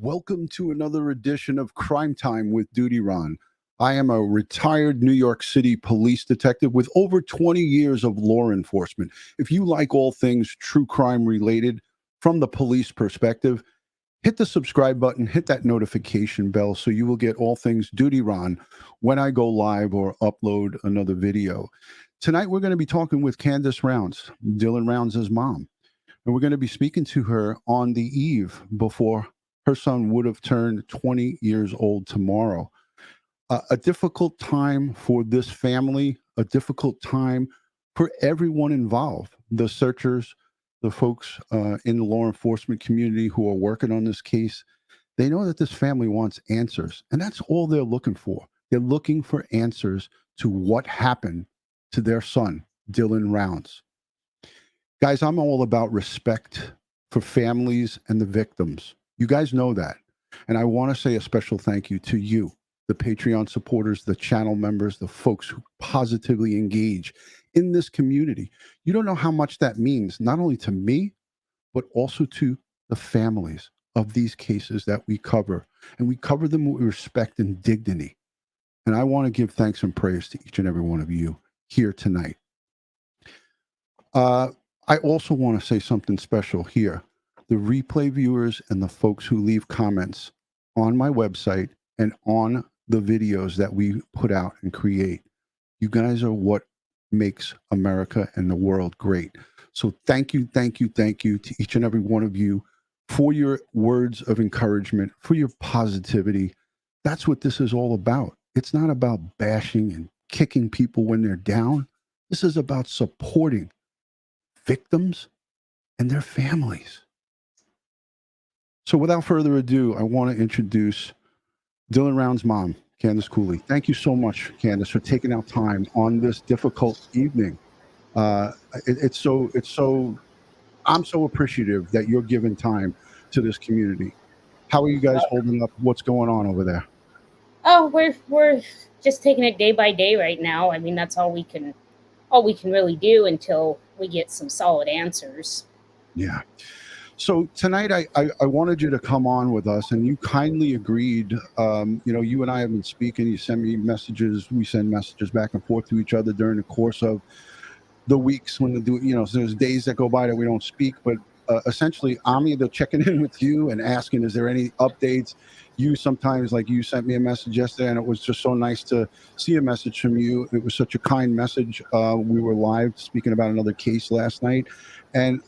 Welcome to another edition of Crime Time with DutyRon. I am a retired New York City police detective with over 20 years of law enforcement. If you like all things true crime related from the police perspective, hit the subscribe button, hit that notification bell so you will get all things DutyRon when I go live or upload another video. Tonight, we're going to be talking with Candice Rounds, Dylan Rounds' mom. And we're going to be speaking to her on the eve before her son would have turned 20 years old tomorrow. A difficult time for this family, a difficult time for everyone involved, the searchers, the folks in the law enforcement community who are working on this case. They know that this family wants answers, and that's all they're looking for. They're looking for answers to what happened to their son, Dylan Rounds. Guys, I'm all about respect for families and the victims. You guys know that. And I want to say a special thank you to you, the Patreon supporters, the channel members, the folks who positively engage in this community. You don't know how much that means, not only to me, but also to the families of these cases that we cover. And we cover them with respect and dignity. And I want to give thanks and praise to each and every one of you here tonight. I also want to say something special here. The replay viewers and the folks who leave comments on my website and on the videos that we put out and create, you guys are what makes America and the world great. So thank you, thank you, thank you to each and every one of you for your words of encouragement, for your positivity. That's what this is all about. It's not about bashing and kicking people when they're down. This is about supporting victims and their families. So without further ado, I want to introduce Dylan Rounds' mom, Candus Cooley. Thank you so much, Candice, for taking out time on this difficult evening. I'm so appreciative that you're giving time to this community. How are you guys holding up? What's going on over there? Oh, we're just taking it day by day right now. I mean, that's all we can really do until we get some solid answers. Yeah. So tonight, I wanted you to come on with us, and you kindly agreed. You and I have been speaking. You send me messages. We send messages back and forth to each other during the course of the weeks when so there's days that go by that we don't speak. But essentially, I'm either checking in with you and asking, is there any updates? You sometimes, like you sent me a message yesterday, and it was just so nice to see a message from you. It was such a kind message. We were live speaking about another case last night, and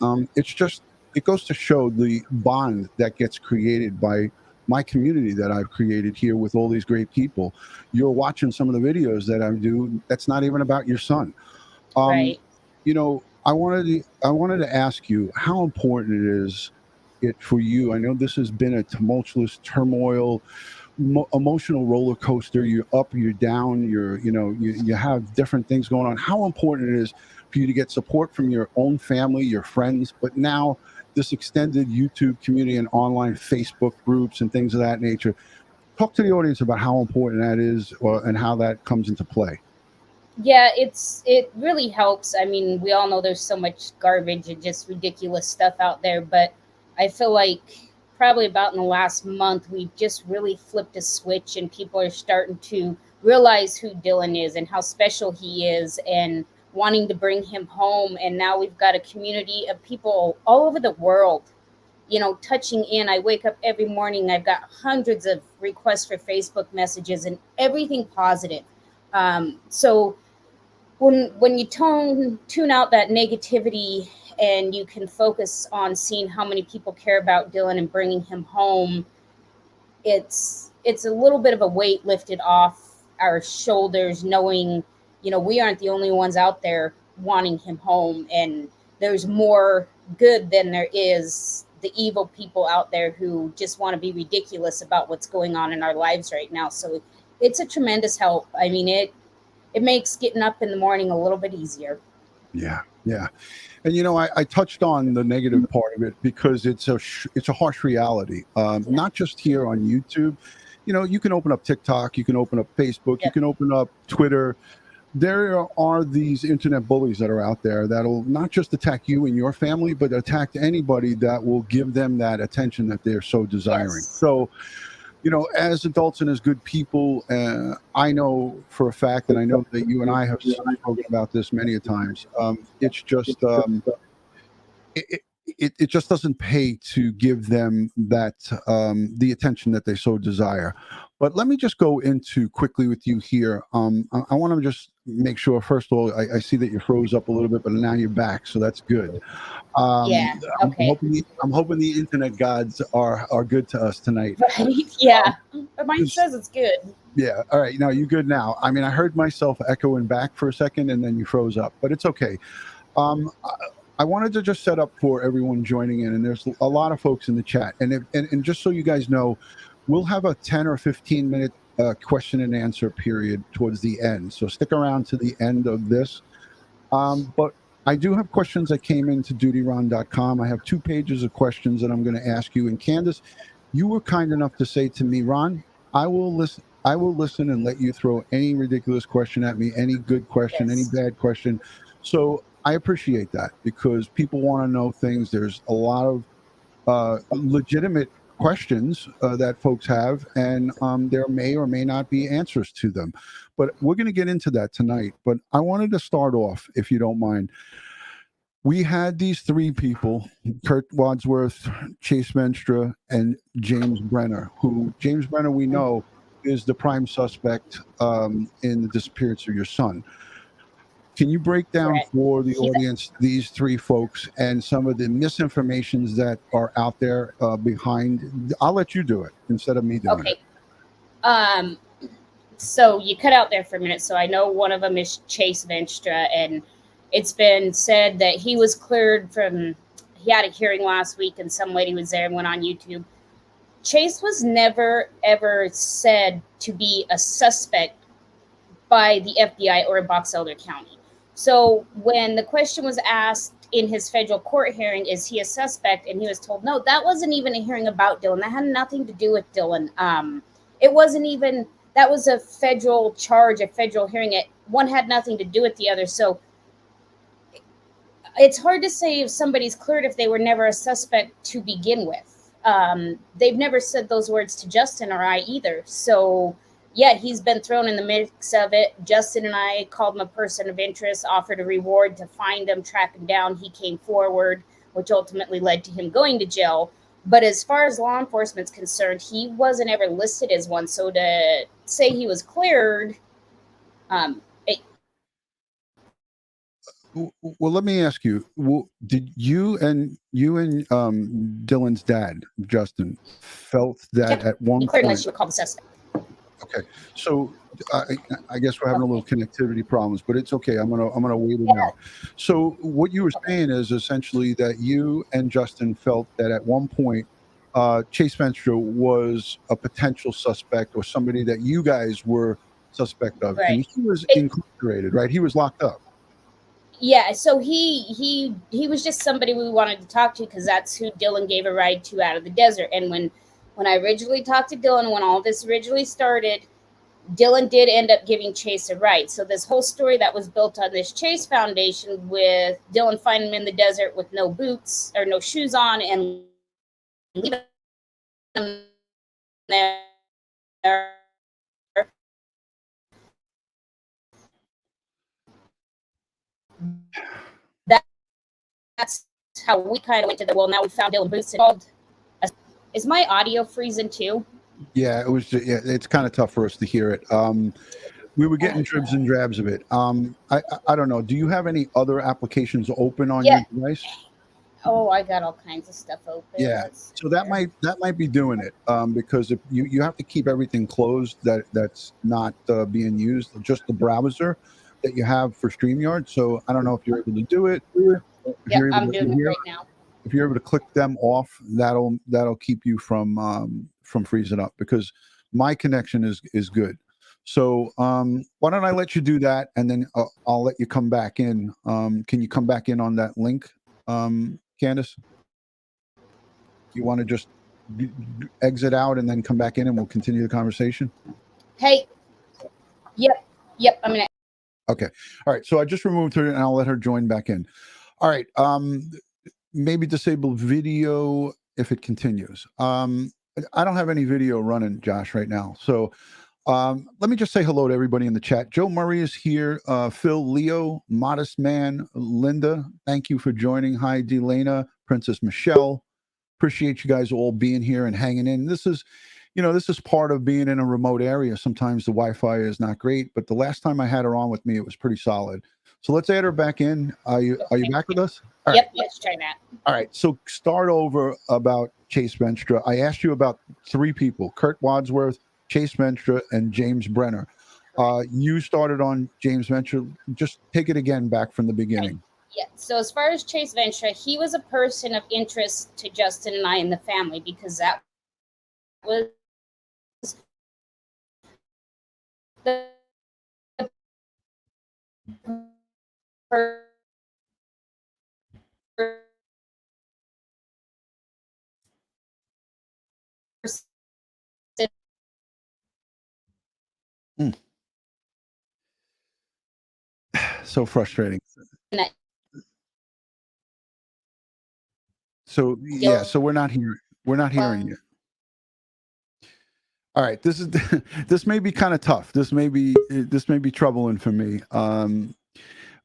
it goes to show the bond that gets created by my community that I've created here with all these great people. You're watching some of the videos that I do. That's not even about your son. Right. I wanted to ask you how important it is for you. I know this has been a tumultuous, turmoil, emotional roller coaster. You're up, you're down, you have different things going on. How important it is for you to get support from your own family, your friends, but now this extended YouTube community and online Facebook groups and things of that nature. Talk to the audience about how important that is and how that comes into play. Yeah, it really helps. I mean, we all know there's so much garbage and just ridiculous stuff out there, but I feel like probably about in the last month, we've just really flipped a switch and people are starting to realize who Dylan is and how special he is and wanting to bring him home. And now we've got a community of people all over the world, touching in. I wake up every morning, I've got hundreds of requests for Facebook messages and everything positive. So when you tune out that negativity and you can focus on seeing how many people care about Dylan and bringing him home, it's a little bit of a weight lifted off our shoulders, knowing, we aren't the only ones out there wanting him home, and there's more good than there is the evil people out there who just want to be ridiculous about what's going on in our lives right now. So it's a tremendous help. I mean, it makes getting up in the morning a little bit easier. Yeah. And, I touched on the negative part of it because it's a harsh reality, not just here on YouTube. You can open up TikTok, you can open up Facebook, you can open up Twitter. there are these internet bullies that are out there that'll not just attack you and your family, but attack anybody that will give them that attention that they're so desiring. Yes. So, as adults and as good people, I know for a fact, and I know that you and I have spoken about this many a times. It's just it just doesn't pay to give them that the attention that they so desire. But let me just go into quickly with you here. I want to just make sure, first of all, I see that you froze up a little bit, but now you're back, so that's good. Yeah. Okay. I'm hoping the internet gods are good to us tonight. Right. Yeah. But mine says it's good. Yeah. All right. Now you good now. I mean, I heard myself echoing back for a second, and then you froze up, but it's okay. I wanted to just set up for everyone joining in, and there's a lot of folks in the chat, and just so you guys know, we'll have a 10 or 15 minute question and answer period towards the end. So stick around to the end of this. But I do have questions that came into DutyRon.com. I have 2 pages of questions that I'm going to ask you. And Candice, you were kind enough to say to me, Ron, I will listen and let you throw any ridiculous question at me, any good question, Yes. any bad question. So I appreciate that, because people want to know things. There's a lot of legitimate questions that folks have, and there may or may not be answers to them. But we're going to get into that tonight. But I wanted to start off, if you don't mind. We had these 3 people, Kurt Wadsworth, Chase Venstra, and James Brenner, who James Brenner, we know, is the prime suspect in the disappearance of your son. Can you break down for the audience these 3 folks and some of the misinformations that are out there behind? I'll let you do it instead of me doing it. Okay. So you cut out there for a minute. So I know one of them is Chase Venstra, and it's been said that he was cleared from, he had a hearing last week and some lady was there and went on YouTube. Chase was never, ever said to be a suspect by the FBI or in Box Elder County. So when the question was asked in his federal court hearing, is he a suspect? And he was told, no, that wasn't even a hearing about Dylan. That had nothing to do with Dylan. It wasn't even, that was a federal charge, a federal hearing. One had nothing to do with the other. So it's hard to say if somebody's cleared if they were never a suspect to begin with. They've never said those words to Justin or I either. So yeah, he's been thrown in the mix of it. Justin and I called him a person of interest, offered a reward to find him, track him down. He came forward, which ultimately led to him going to jail. But as far as law enforcement's concerned, he wasn't ever listed as one. So to say he was cleared, well, let me ask you: did you and Dylan's dad, Justin, felt that at one point? Unless you call the suspect. Okay, so I guess we're having a little connectivity problems, but it's okay. I'm gonna wait it out. So what you were saying is essentially that you and Justin felt that at one point, Chase Venstra was a potential suspect or somebody that you guys were suspect of, and he was incarcerated, right? He was locked up. Yeah, so he was just somebody we wanted to talk to because that's who Dylan gave a ride to out of the desert. And when I originally talked to Dylan, when all this originally started, Dylan did end up giving Chase a ride. So this whole story that was built on this Chase Foundation with Dylan finding him in the desert with no boots or no shoes on and leaving him there. That's how we kind of went to the, well, now we found Dylan boots. Is my audio freezing too? Yeah, it was. Yeah, it's kind of tough for us to hear it. We were getting dribs and drabs of it. I don't know. Do you have any other applications open on your device? Oh, I got all kinds of stuff open. Yeah, so that might be doing it because if you have to keep everything closed that's not being used, just the browser that you have for StreamYard. So I don't know if you're able to do it. Yeah, I'm doing it right now. If you're able to click them off, that'll keep you from freezing up because my connection is good. So why don't I let you do that, and then I'll let you come back in. Can you come back in on that link, Candice? You want to just exit out and then come back in, and we'll continue the conversation? Hey, yep. I'm gonna Okay. All right. So I just removed her and I'll let her join back in. All right. Maybe disable video if it continues. I don't have any video running, Josh, right now. So let me just say hello to everybody in the chat. Joe Murray is here. Phil, Leo, Modest Man, Linda, thank you for joining. Hi, Delana, Princess Michelle. Appreciate you guys all being here and hanging in. This is part of being in a remote area. Sometimes the Wi-Fi is not great, but the last time I had her on with me, it was pretty solid. So let's add her back in. Are you back with us? All yep, right. Let's try that. All right. So start over about Chase Venstra. I asked you about 3 people: Kurt Wadsworth, Chase Venstra, and James Brenner. You started on James Venstra. Just take it again back from the beginning. Right. Yeah. So as far as Chase Venstra, he was a person of interest to Justin and I in the family because that was the So frustrating. So yeah, so we're not hearing you. All right, this may be kind of tough. This may be troubling for me.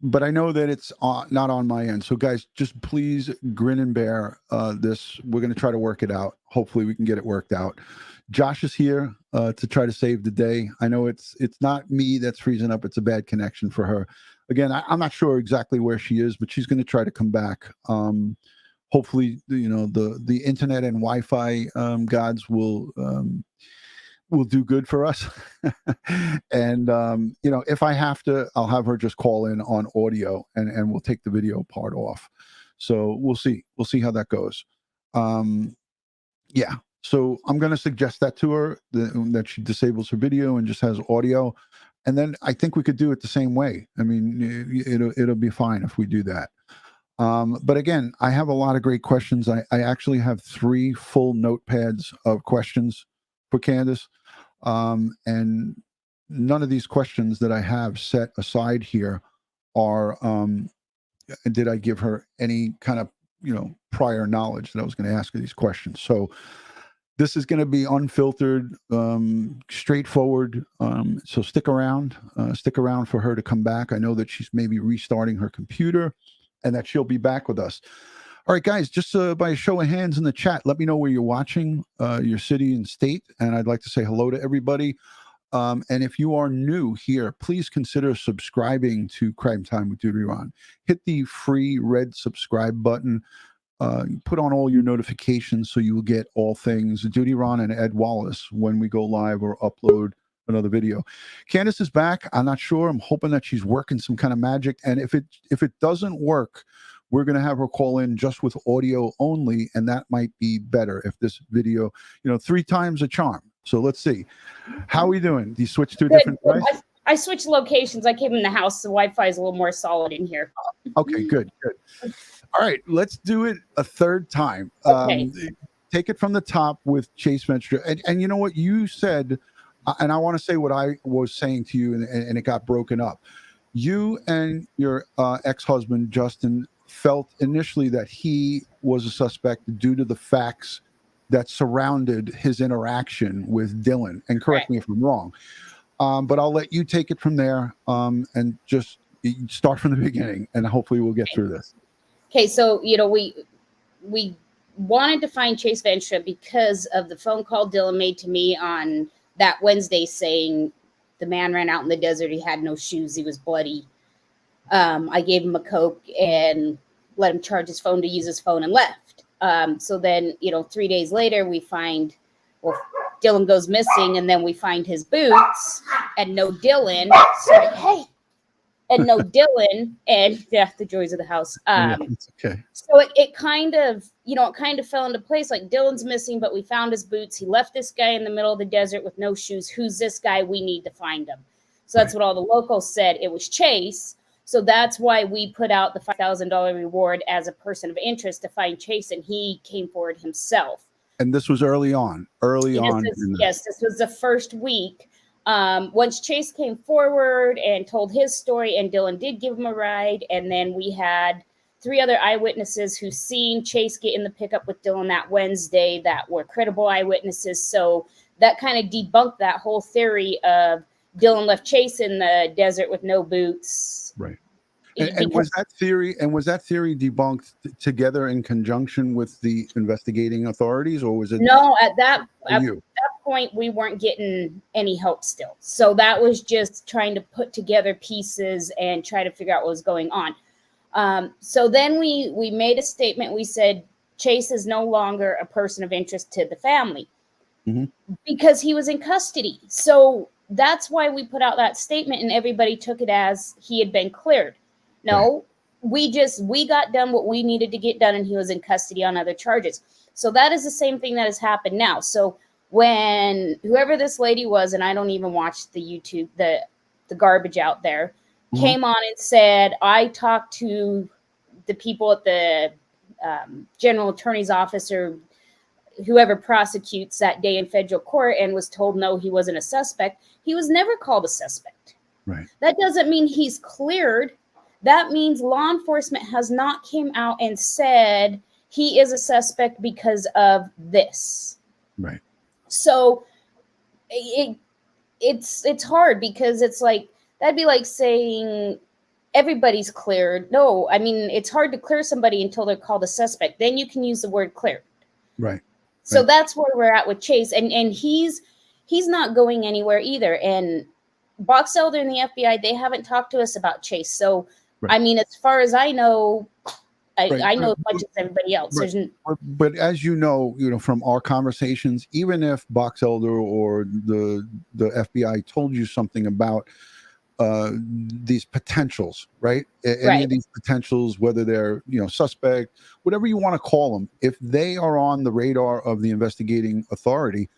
But I know that it's not on my end. So guys, just please grin and bear this. We're going to try to work it out. Hopefully we can get it worked out. Josh is here to try to save the day. I know it's not me that's freezing up. It's a bad connection for her. Again, I'm not sure exactly where she is, but she's going to try to come back. Hopefully, the internet and Wi-Fi gods will do good for us. And if I have to, I'll have her just call in on audio and we'll take the video part off. So we'll see how that goes. Yeah, so I'm going to suggest that to her, that she disables her video and just has audio, and then I think we could do it the same way. I mean, it'll be fine if we do that. But again, I have a lot of great questions. I actually have 3 full notepads of questions for Candice. And none of these questions that I have set aside here are, did I give her any kind of, prior knowledge that I was going to ask her these questions. So this is going to be unfiltered, straightforward. So stick around for her to come back. I know that she's maybe restarting her computer and that she'll be back with us. All right, guys, just by a show of hands in the chat, let me know where you're watching, your city and state, and I'd like to say hello to everybody. And if you are new here, please consider subscribing to Crime Time with DutyRon. Hit the free red subscribe button. Put on all your notifications so you will get all things DutyRon and Ed Wallace when we go live or upload another video. Candice is back. I'm not sure. I'm hoping that she's working some kind of magic. And if it doesn't work, we're going to have her call in just with audio only, and that might be better if this video, 3 times a charm. So let's see. How are we doing? Do you switch to a different device? I switched locations. I came in the house. The Wi-Fi is a little more solid in here. Okay, good. All right, let's do it a 3rd time. Okay. Take it from the top with Chase Venstra. And you know what you said, and I want to say what I was saying to you, and it got broken up. You and your ex-husband, Justin, felt initially that he was a suspect due to the facts that surrounded his interaction with Dylan. And correct me if I'm wrong. But I'll let you take it from there and just start from the beginning, and hopefully we'll get through this. Okay, so, we wanted to find Chase Venstra because of the phone call Dylan made to me on that Wednesday saying the man ran out in the desert. He had no shoes. He was bloody. I gave him a Coke and let him charge his phone to use his phone and left. So then, 3 days later, Dylan goes missing, and then we find his boots and no Dylan. And no Dylan, and the joys of the house. It's okay. So it kind of, fell into place. Like, Dylan's missing, but we found his boots. He left this guy in the middle of the desert with no shoes. Who's this guy? We need to find him. So that's what all the locals said. It was Chase. So that's why we put out the $5,000 reward as a person of interest to find Chase, and he came forward himself. And this was early on. Yes, this was the first week. Once Chase came forward and told his story, and Dylan did give him a ride, and then we had 3 other eyewitnesses who seen Chase get in the pickup with Dylan that Wednesday that were credible eyewitnesses. So that kind of debunked that whole theory of Dylan left Chase in the desert with no boots. Right. And was that theory debunked together in conjunction with the investigating authorities, or was it? No, at that point we weren't getting any help still. So that was just trying to put together pieces and try to figure out what was going on. So then we made a statement. We said Chase is no longer a person of interest to the family because he was in custody. So that's why we put out that statement, and everybody took it as he had been cleared. No, right. we got done what we needed to get done, and he was in custody on other charges. So that is the same thing that has happened now. So when whoever this lady was, and I don't even watch the YouTube, the garbage out there, came on and said, I talked to the people at the general attorney's office or whoever prosecutes that day in federal court and was told, no, he wasn't a suspect. He was never called a suspect. Right. That doesn't mean he's cleared. That means law enforcement has not came out and said he is a suspect because of this. Right. So it's hard because it's like, that'd be like saying everybody's cleared. No, I mean, it's hard to clear somebody until they're called a suspect. Then you can use the word cleared. Right. So that's where we're at with Chase. And he's not going anywhere either. And Box Elder and the FBI, they haven't talked to us about Chase. So, I mean, as far as I know, I know as much as everybody else. But as you know from our conversations, even if Box Elder or the FBI told you something about these potentials, right? Any of these potentials, whether they're suspect, whatever you want to call them, if they are on the radar of the investigating authority,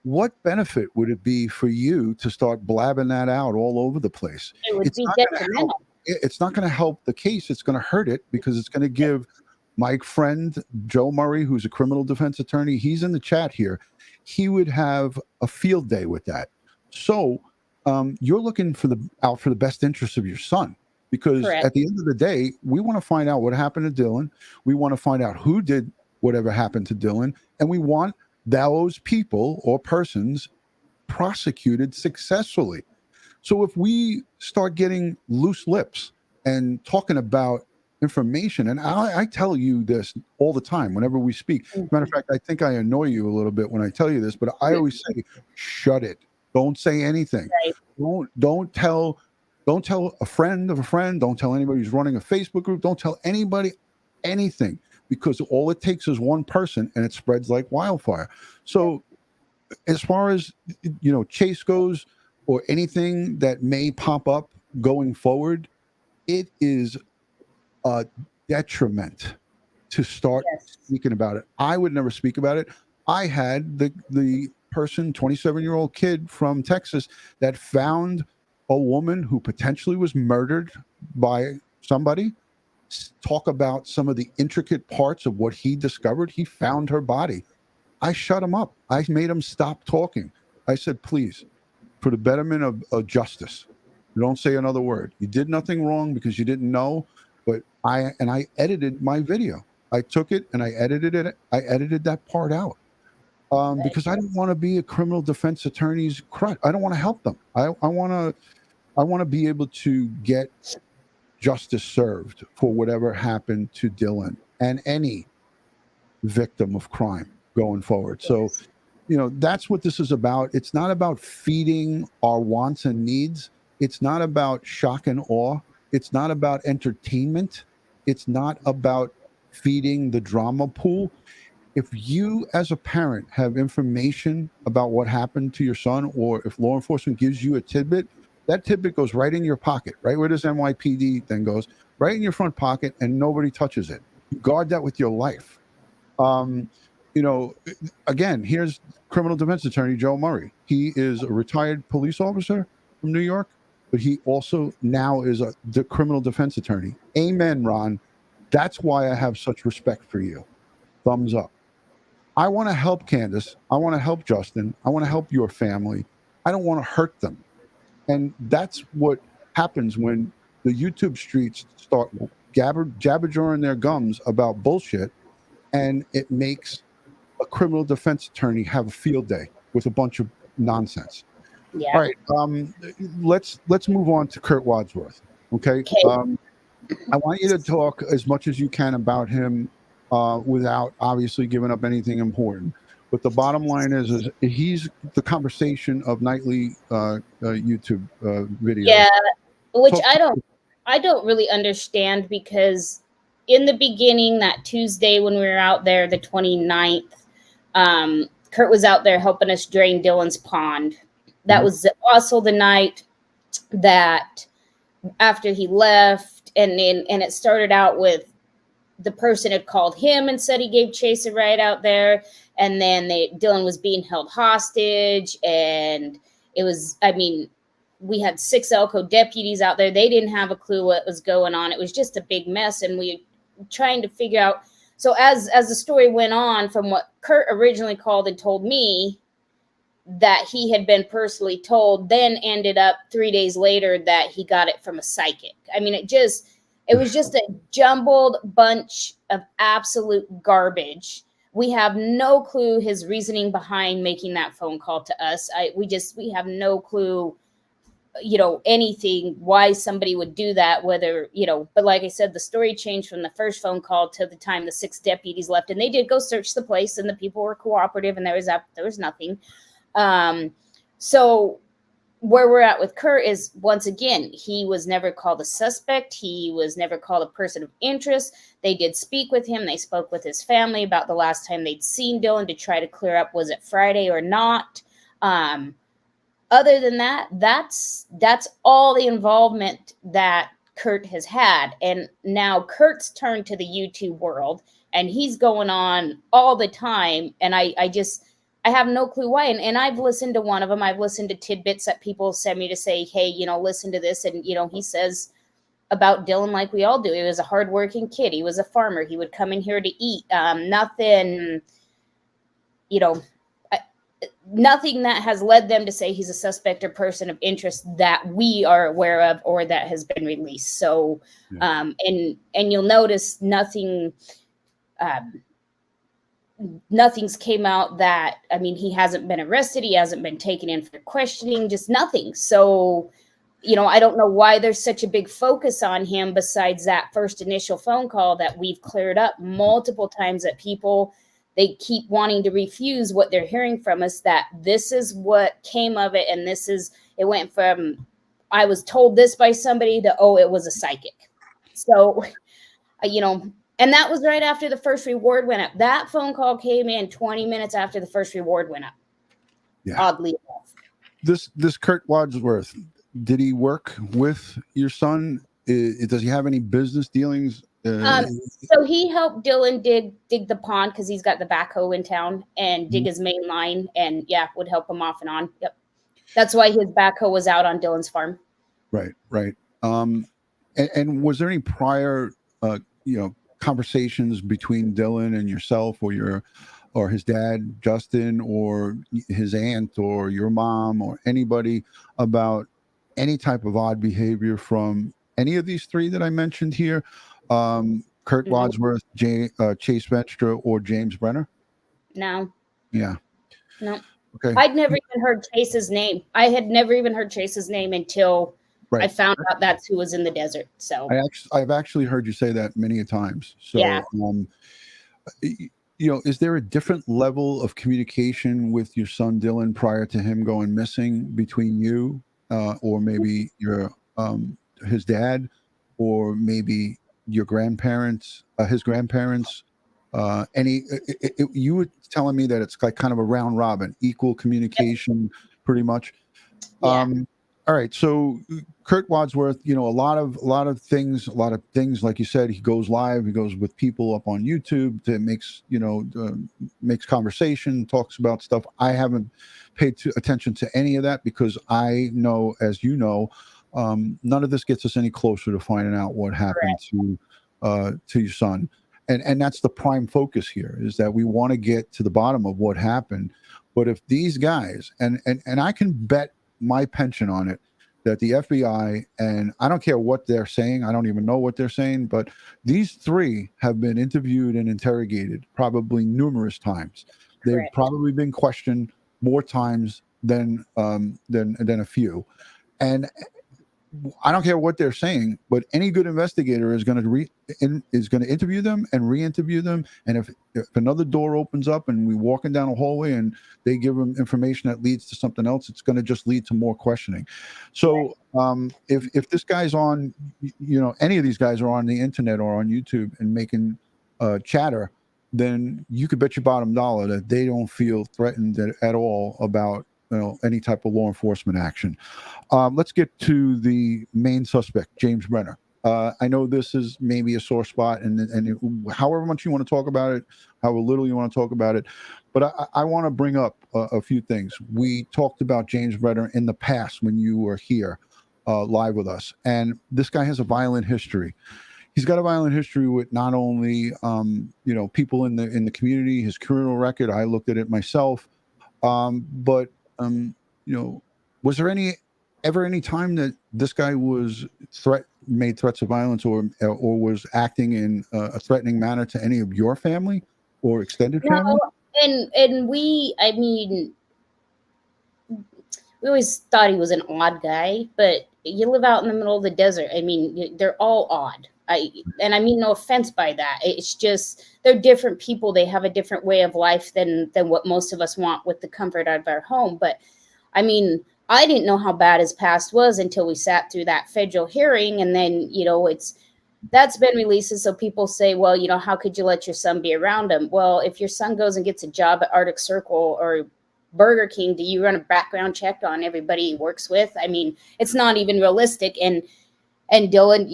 what benefit would it be for you to start blabbing that out all over the place? It would be detrimental. It's not going to help the case. It's going to hurt it because it's going to give my friend Joe Murray, who's a criminal defense attorney, he's in the chat here. He would have a field day with that. So you're looking out for the best interest of your son, because at the end of the day, we want to find out what happened to Dylan. We want to find out who did whatever happened to Dylan, and we want those people or persons prosecuted successfully. So if we start getting loose lips and talking about information, and I tell you this all the time whenever we speak. Matter of fact, I think I annoy you a little bit when I tell you this, but I always say, shut it. Don't say anything. Right. Don't tell a friend of a friend. Don't tell anybody who's running a Facebook group. Don't tell anybody anything, because all it takes is one person and it spreads like wildfire. So as far as Chase goes, or anything that may pop up going forward, it is a detriment to start speaking about it. I would never speak about it. I had the person, 27-year-old kid from Texas, that found a woman who potentially was murdered by somebody, talk about some of the intricate parts of what he discovered. He found her body. I shut him up. I made him stop talking. I said, please, for the betterment of justice, don't say another word. You did nothing wrong because you didn't know, but I edited my video. I took it and I edited it. I edited that part out because I don't want to be a criminal defense attorney's crutch. I don't want to help them. I want to be able to get justice served for whatever happened to Dylan and any victim of crime going forward. So, that's what this is about. It's not about feeding our wants and needs. It's not about shock and awe. It's not about entertainment. It's not about feeding the drama pool. If you as a parent have information about what happened to your son, or if law enforcement gives you a tidbit, that tidbit goes right in your pocket, right where this NYPD thing goes, right in your front pocket, and nobody touches it. You guard that with your life. Again, here's criminal defense attorney Joe Murray. He is a retired police officer from New York, but he also now is the criminal defense attorney. Amen, Ron. That's why I have such respect for you. Thumbs up. I want to help Candice. I want to help Justin. I want to help your family. I don't want to hurt them. And that's what happens when the YouTube streets start jabber-jawing their gums about bullshit, and it makes a criminal defense attorney have a field day with a bunch of nonsense. Yeah. All right, let's move on to Kurt Wadsworth. Okay, I want you to talk as much as you can about him without obviously giving up anything important. But the bottom line is he's the conversation of nightly YouTube videos. Yeah, which I don't really understand, because in the beginning, that Tuesday when we were out there, the 29th, Kurt was out there helping us drain Dylan's pond. That was also the night that after he left, and it started out with the person had called him and said he gave Chase a ride out there, and then Dylan was being held hostage, and it was, I mean, we had 6 Elko deputies out there. They didn't have a clue what was going on. It was just a big mess, and we were trying to figure out. So as the story went on, from what Kurt originally called and told me that he had been personally told, then ended up 3 days later that he got it from a psychic. I mean, it was just a jumbled bunch of absolute garbage. We have no clue his reasoning behind making that phone call to us. We have no clue, anything, why somebody would do that, whether, but like I said, the story changed from the first phone call to the time the 6 deputies left, and they did go search the place, and the people were cooperative, and there was nothing. So where we're at with Kurt is, once again, he was never called a suspect. He was never called a person of interest. They did speak with him. They spoke with his family about the last time they'd seen Dylan to try to clear up, was it Friday or not? Other than that, that's all the involvement that Kurt has had. And now Kurt's turned to the YouTube world, and he's going on all the time. And I have no clue why. And I've listened to one of them. I've listened to tidbits that people send me to say, hey, listen to this. And, he says about Dylan, like we all do, he was a hardworking kid. He was a farmer. He would come in here to eat. Nothing that has led them to say he's a suspect or person of interest that we are aware of or that has been released. So, and you'll notice nothing's came out that, I mean, he hasn't been arrested. He hasn't been taken in for questioning, just nothing. So, I don't know why there's such a big focus on him besides that first initial phone call that we've cleared up multiple times, that people, they keep wanting to refuse what they're hearing from us, that this is what came of it. And it went from, I was told this by somebody, to, oh, it was a psychic. So, and that was right after the first reward went up. That phone call came in 20 minutes after the first reward went up. Yeah. Oddly enough. This Kurt Wadsworth, did he work with your son? Does he have any business dealings? So he helped Dylan dig the pond, because he's got the backhoe in town, and dig his main line, and would help him off and on. Yep. That's why his backhoe was out on Dylan's farm. Right. And was there any prior, conversations between Dylan and yourself, or his dad, Justin, or his aunt, or your mom, or anybody about any type of odd behavior from any of these 3 that I mentioned here? Kurt Wadsworth, Chase Venstra, or James Brenner? No. Yeah. No. Okay. I'd never even heard Chase's name. I had never even heard Chase's name until I found out that's who was in the desert. So I've actually heard you say that many a times. So, yeah. Is there a different level of communication with your son Dylan prior to him going missing between you, or maybe your his dad, or maybe your grandparents, his grandparents? You were telling me that it's like kind of a round robin, equal communication, pretty much. Yeah. All right. So Kurt Wadsworth, a lot of things, like you said, he goes live, he goes with people up on YouTube that makes conversation, talks about stuff. I haven't paid attention to any of that, because I know, as you know, none of this gets us any closer to finding out what happened to your son. And that's the prime focus here, is that we want to get to the bottom of what happened. But if these guys, and I can bet my pension on it, that the FBI, and I don't care what they're saying, I don't even know what they're saying, but these three have been interviewed and interrogated probably numerous times. They've Correct. probably been questioned more times than a few. And I don't care what they're saying, but any good investigator is going to interview them and re-interview them. And if another door opens up and we're walking down a hallway and they give them information that leads to something else, it's going to just lead to more questioning. So if this guy's on, any of these guys are on the internet or on YouTube and making chatter, then you could bet your bottom dollar that they don't feel threatened at all about any type of law enforcement action. Let's get to the main suspect, James Brenner. I know this is maybe a sore spot, and however much you want to talk about it, however little you want to talk about it, but I want to bring up a few things. We talked about James Brenner in the past when you were here live with us, and this guy has a violent history. He's got a violent history with not only people in the community, his criminal record. I looked at it myself, but was there ever any time that this guy was made threats of violence or was acting in a threatening manner to any of your family or extended family? And we always thought he was an odd guy, but you live out in the middle of the desert. I mean, they're all odd. I mean no offense by that. It's just they're different people. They have a different way of life than what most of us want with the comfort of our home. But I mean, I didn't know how bad his past was until we sat through that federal hearing, and then that's been released. So people say, well, how could you let your son be around him? Well, if your son goes and gets a job at Arctic Circle or Burger King, do you run a background check on everybody he works with? I mean, it's not even realistic. And Dylan,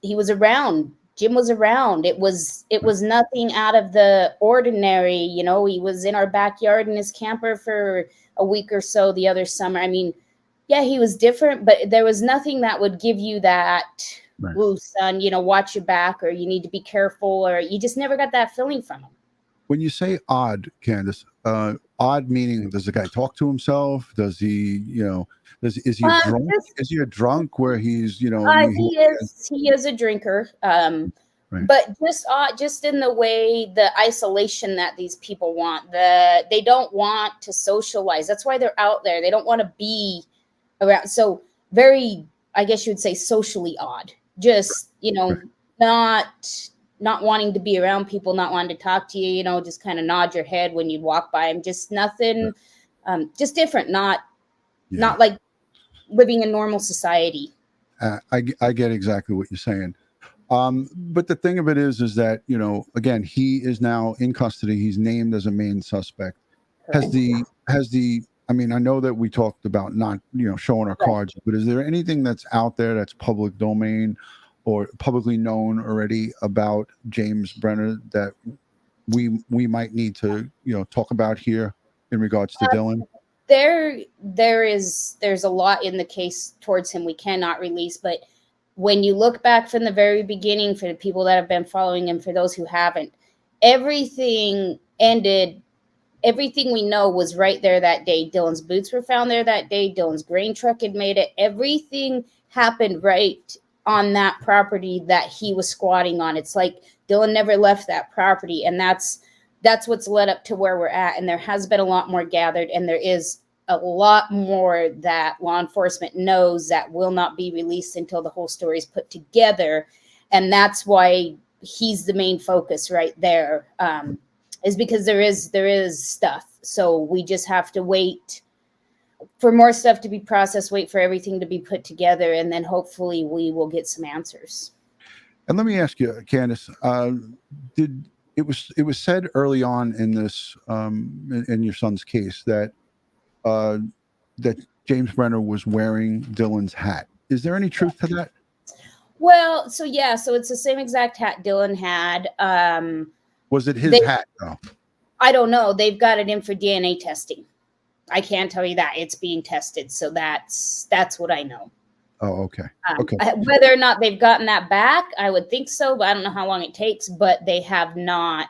he was around. Jim was around. It was nothing out of the ordinary. He was in our backyard in his camper for a week or so the other summer. I mean, yeah, he was different, but there was nothing that would give you that, right. Woo, son, watch your back, or you need to be careful, or you just never got that feeling from him. When you say odd, Candice, odd meaning, does the guy talk to himself? Does he, is he a drunk? Is he a drunk where he's, he is a drinker. Right. But just in the way, the isolation that these people want, they don't want to socialize. That's why they're out there. They don't want to be around. So very, I guess you would say, socially odd. Just, right. Not wanting to be around people, not wanting to talk to you, just kind of nod your head when you walk by him. Just nothing, just different. Not like living in normal society. I get exactly what you're saying. But the thing of it is that, again, he is now in custody. He's named as a main suspect. Has the, I mean, I know that we talked about not, showing our cards, but is there anything that's out there that's public domain or publicly known already about James Brenner that we might need to, talk about here in regards to Dylan? There's a lot in the case towards him we cannot release, but when you look back from the very beginning, for the people that have been following him, for those who haven't, everything ended. Everything we know was right there that day. Dylan's boots were found there that day. Dylan's grain truck had made it. Everything happened right on that property that he was squatting on. It's like Dylan never left that property, and that's what's led up to where we're at. And there has been a lot more gathered, and there is a lot more that law enforcement knows that will not be released until the whole story is put together. And that's why he's the main focus right there, is because there is stuff. So we just have to wait for more stuff to be processed, wait for everything to be put together, and then hopefully we will get some answers. And let me ask you, Candice, it was said early on in this, in your son's case, that James Brenner was wearing Dylan's hat. Is there any truth to that? Well, so it's the same exact hat Dylan had. Was it his hat though? I don't know. They've got it in for DNA testing. I can't tell you that. It's being tested. So that's what I know. Oh, okay. Okay. Whether or not they've gotten that back, I would think so, but I don't know how long it takes. But they have not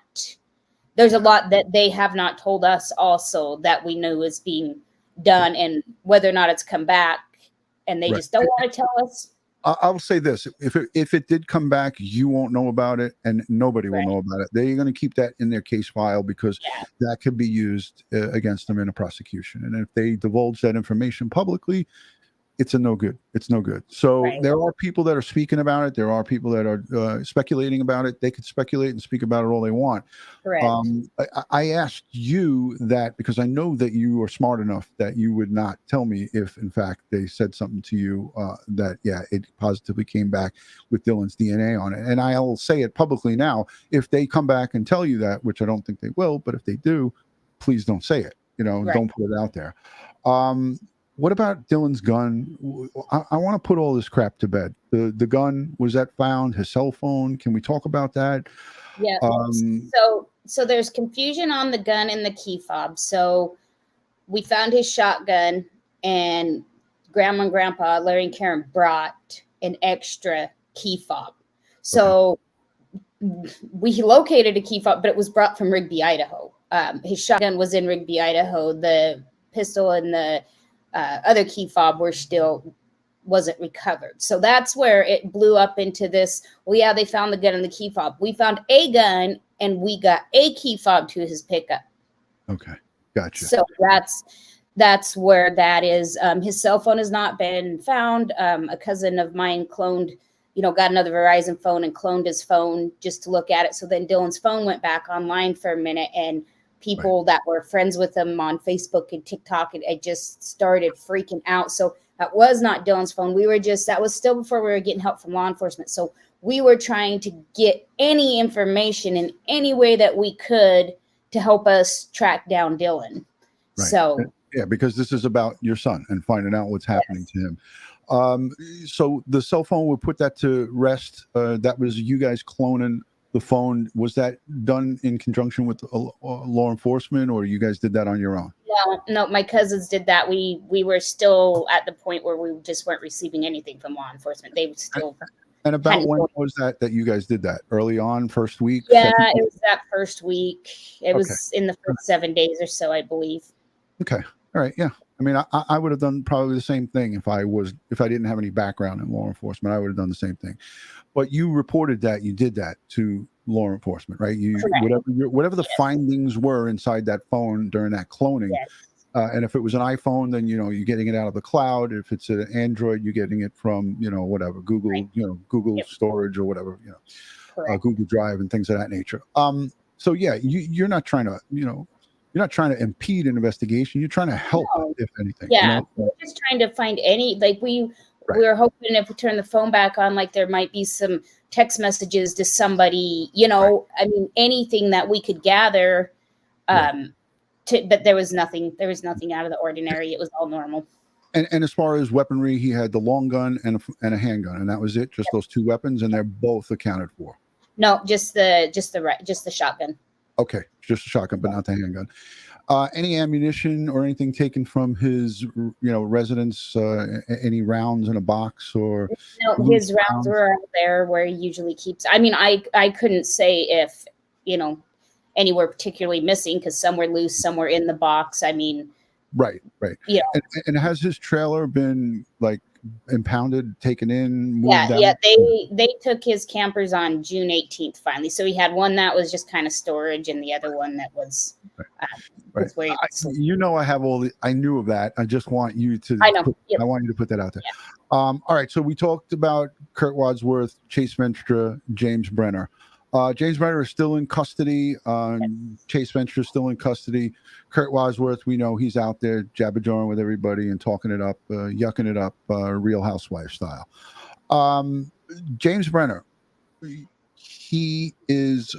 there's a lot that they have not told us also that we know is being done, and whether or not it's come back, and they just don't want to tell us. I'll say this: if it did come back, you won't know about it, and nobody will know about it. They're going to keep that in their case file because that could be used against them in a prosecution. And if they divulge that information publicly, it's a no good. It's no good. So there are people that are speaking about it. There are people that are speculating about it. They could speculate and speak about it all they want. Correct. I asked you that because I know that you are smart enough that you would not tell me if, in fact, they said something to you that, it positively came back with Dylan's DNA on it. And I'll say it publicly now. If they come back and tell you that, which I don't think they will, but if they do, please don't say it. Don't put it out there. What about Dylan's gun? I want to put all this crap to bed. The gun, was that found? His cell phone? Can we talk about that? Yeah. So there's confusion on the gun and the key fob. So we found his shotgun, and Grandma and Grandpa, Larry and Karen, brought an extra key fob. So we located a key fob, but it was brought from Rigby, Idaho. His shotgun was in Rigby, Idaho. The pistol and the other key fob wasn't recovered. So that's where it blew up into this. Well, yeah, they found the gun and the key fob. We found a gun, and we got a key fob to his pickup. Okay, gotcha. So that's where that is. His cell phone has not been found. A cousin of mine got another Verizon phone and cloned his phone just to look at it. So then Dylan's phone went back online for a minute, and people that were friends with him on Facebook and TikTok, it just started freaking out. So that was not Dylan's phone. That was still before we were getting help from law enforcement. So we were trying to get any information in any way that we could to help us track down Dylan. Right. So because this is about your son and finding out what's happening to him. So the cell phone, we'll put that to rest. That was you guys cloning the phone. Was that done in conjunction with law enforcement, or you guys did that on your own? No, my cousins did that. We were still at the point where we just weren't receiving anything from law enforcement. They would still. And about when was that you guys did that? Early on, first week? Yeah, it was that first week. It was in the first 7 days or so, I believe. Okay. All right. Yeah. I mean, I would have done probably the same thing if I didn't have any background in law enforcement. I would have done the same thing. But you reported that you did that to law enforcement, right? Whatever the findings were inside that phone during that cloning. Yes. And if it was an iPhone, then you're getting it out of the cloud. If it's an Android, you're getting it from whatever Google, Google storage or whatever, Google Drive and things of that nature. So yeah, you're not trying to you're not trying to impede an investigation. You're trying to help, if anything. Yeah, we're just trying to find we were hoping if we turn the phone back on, there might be some text messages to somebody, I mean, anything that we could gather. But there was nothing. There was nothing out of the ordinary. It was all normal. And as far as weaponry, he had the long gun and a handgun, and that was it. Just those two weapons, and they're both accounted for. No, just the shotgun. Okay, just a shotgun, but not the handgun. Any ammunition or anything taken from his, residence? Any rounds in a box or? No, his rounds were out there where he usually keeps. I mean, I couldn't say if anywhere particularly missing because some were loose, some were in the box. I mean, right. Yeah. And has his trailer been impounded, taken in, moved out? Yeah. They took his campers on June 18th finally. So he had one that was just kind of storage, and the other one that was. Right. Where I have I knew of that. I just want you to. I know. I want you to put that out there. Yeah. All right. So we talked about Kurt Wadsworth, Chase Venstra, James Brenner. James Brenner is still in custody. Chase Venstra is still in custody. Kurt Wadsworth, we know he's out there jabber-jawing with everybody and talking it up, yucking it up, Real Housewife style. James Brenner, he is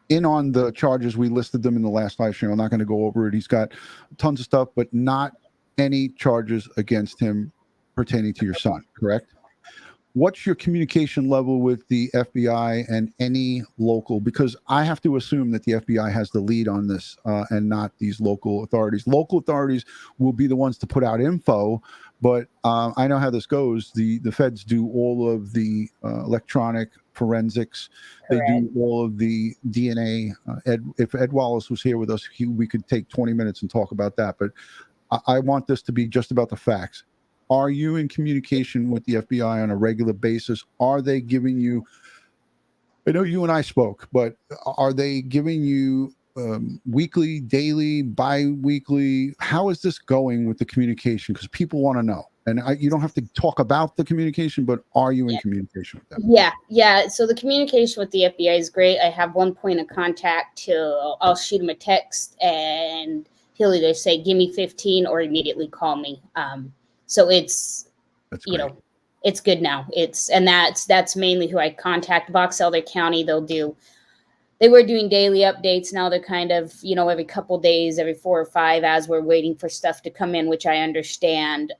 in on the charges. We listed them in the last live stream. I'm not going to go over it. He's got tons of stuff, but not any charges against him pertaining to your son, correct? What's your communication level with the FBI and any local? Because I have to assume that the FBI has the lead on this and not these local authorities. Local authorities will be the ones to put out info, but I know how this goes. The feds do all of the electronic forensics. Correct. They do all of the DNA. If Ed Wallace was here with us, we could take 20 minutes and talk about that. But I want this to be just about the facts. Are you in communication with the FBI on a regular basis? Are they giving you, I know you and I spoke, but are they giving you weekly, daily, bi-weekly? How is this going with the communication? Because people want to know. And you don't have to talk about the communication, but are you in communication with them? Yeah. So the communication with the FBI is great. I have one point of contact till I'll shoot him a text and he'll either say, give me 15 or immediately call me. So it's, you know, it's good now. That's mainly who I contact. Box Elder County, they were doing daily updates. Now they're kind of, every couple days, every 4 or 5, as we're waiting for stuff to come in, which I understand.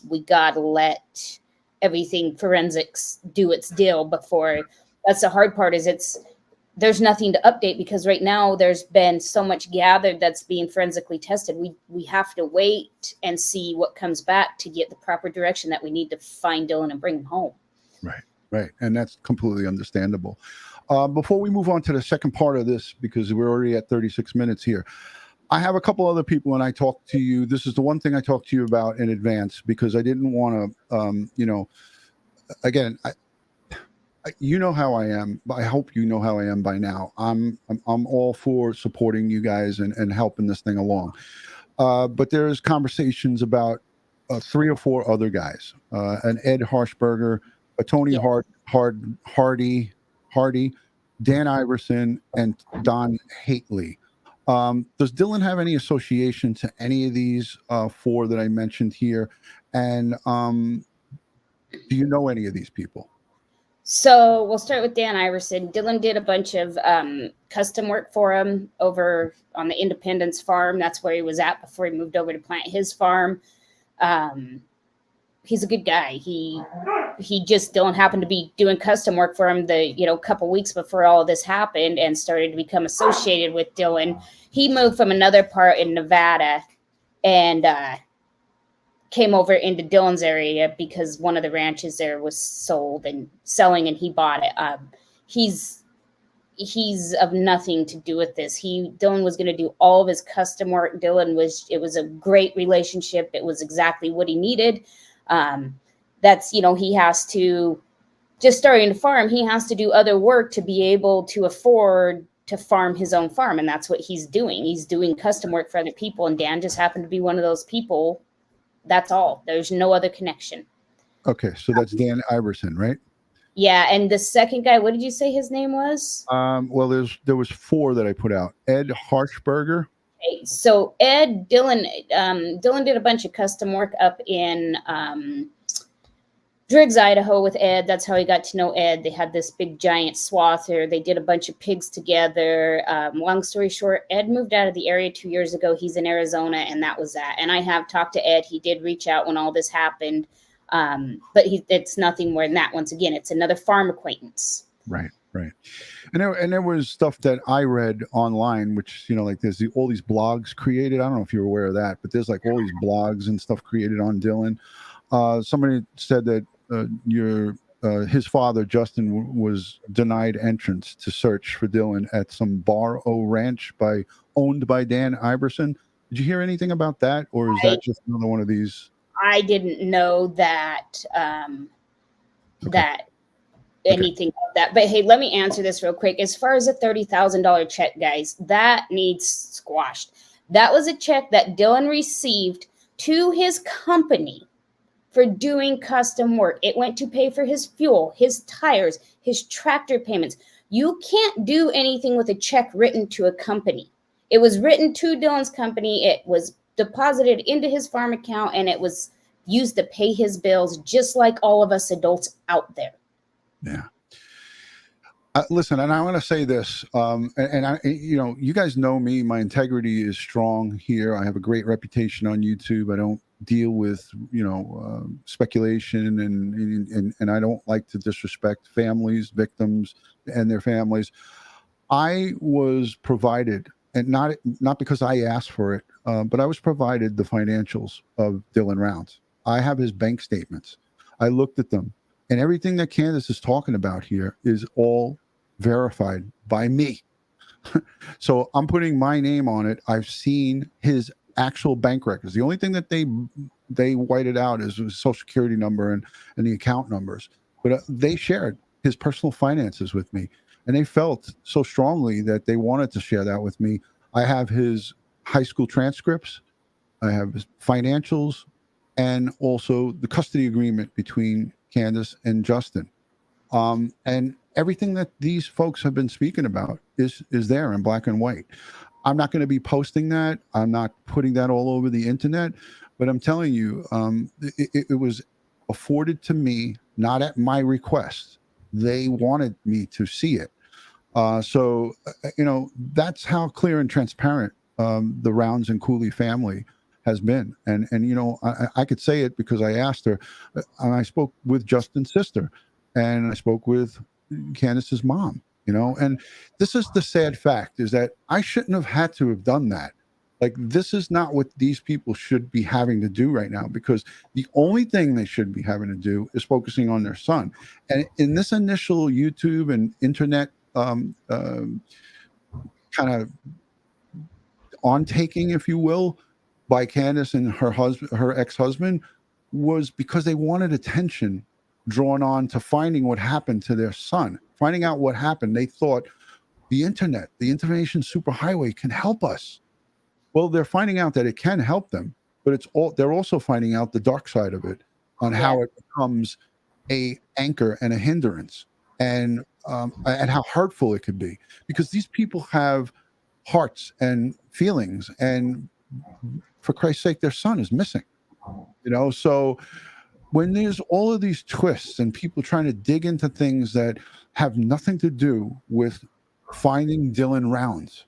We got to let everything forensics do its deal before. That's the hard part, is there's nothing to update, because right now there's been so much gathered that's being forensically tested. We have to wait and see what comes back to get the proper direction that we need to find Dylan and bring him home. Right. And that's completely understandable. Before we move on to the second part of this, because we're already at 36 minutes here, I have a couple other people, and I talked to you. This is the one thing I talked to you about in advance, because I didn't want to, again, you know how I am. I hope you know how I am by now. I'm all for supporting you guys and helping this thing along. But there's conversations about 3 or 4 other guys, an Ed Harshberger, a Tony Hardy, Dan Iverson, and Don Hately. Does Dylan have any association to any of these 4 that I mentioned here? And do you know any of these people? So we'll start with Dan Iverson. Dylan did a bunch of custom work for him over on the Independence farm. That's where he was at before he moved over to plant his farm. He's a good guy. He just Dylan happened to be doing custom work for him the couple weeks before all of this happened, and started to become associated with Dylan. He moved from another part in Nevada and came over into Dylan's area because one of the ranches there was sold and selling, and he bought it. He's of nothing to do with this. Dylan was going to do all of his custom work. It was a great relationship. It was exactly what he needed. He has to, just starting to farm, he has to do other work to be able to afford to farm his own farm. And that's what he's doing. He's doing custom work for other people. And Dan just happened to be one of those people. That's all. There's no other connection. Okay. So that's Dan Iverson, right? Yeah. And the second guy, what did you say his name was? Well, there was 4 that I put out. Ed Harshberger. Okay. So Dylan did a bunch of custom work up in Driggs, Idaho with Ed. That's how he got to know Ed. They had this big giant swather. They did a bunch of pigs together. Long story short, Ed moved out of the area 2 years ago. He's in Arizona, and that was that. And I have talked to Ed. He did reach out when all this happened. But it's nothing more than that. Once again, it's another farm acquaintance. Right. And there was stuff that I read online, which, like there's all these blogs created. I don't know if you're aware of that, but there's like all these blogs and stuff created on Dylan. Somebody said that his father, Justin, was denied entrance to search for Dylan at some Bar-O Ranch owned by Dan Iverson. Did you hear anything about that? Or is that just another one of these? I didn't know that, anything of that. But hey, let me answer this real quick. As far as a $30,000 check, guys, that needs squashed. That was a check that Dylan received to his company for doing custom work. It went to pay for his fuel, his tires, his tractor payments. You can't do anything with a check written to a company. It was written to Dylan's company. It was deposited into his farm account, and it was used to pay his bills, just like all of us adults out there. Yeah. Listen, and I want to say this, and I, you guys know me. My integrity is strong here. I have a great reputation on YouTube. I don't deal with, speculation, and I don't like to disrespect families, victims, and their families. I was provided, and not because I asked for it, but I was provided the financials of Dylan Rounds. I have his bank statements. I looked at them. And everything that Candice is talking about here is all verified by me. So I'm putting my name on it. I've seen his actual bank records. The only thing that they whited out is his social security number and the account numbers. But they shared his personal finances with me. And they felt so strongly that they wanted to share that with me. I have his high school transcripts. I have his financials, and also the custody agreement between Candice and Justin. And everything that these folks have been speaking about is there in black and white. I'm not going to be posting that. I'm not putting that all over the internet, but I'm telling you, it was afforded to me, not at my request. They wanted me to see it. So, that's how clear and transparent the Rounds and Cooley family has been. And I could say it because I asked her, and I spoke with Justin's sister, and I spoke with Candice's mom, and this is the sad fact, is that I shouldn't have had to have done that. Like, this is not what these people should be having to do right now, because the only thing they should be having to do is focusing on their son. And in this initial YouTube and internet kind of on taking, if you will, by Candice and her ex-husband, was because they wanted attention drawn on to finding what happened to their son, finding out what happened. They thought the internet, the information superhighway, can help us. Well, they're finding out that it can help them, but they're also finding out the dark side of it, on how it becomes a anchor and a hindrance, and how hurtful it could be, because these people have hearts and feelings, and for Christ's sake, their son is missing. So when there's all of these twists and people trying to dig into things that have nothing to do with finding Dylan Rounds,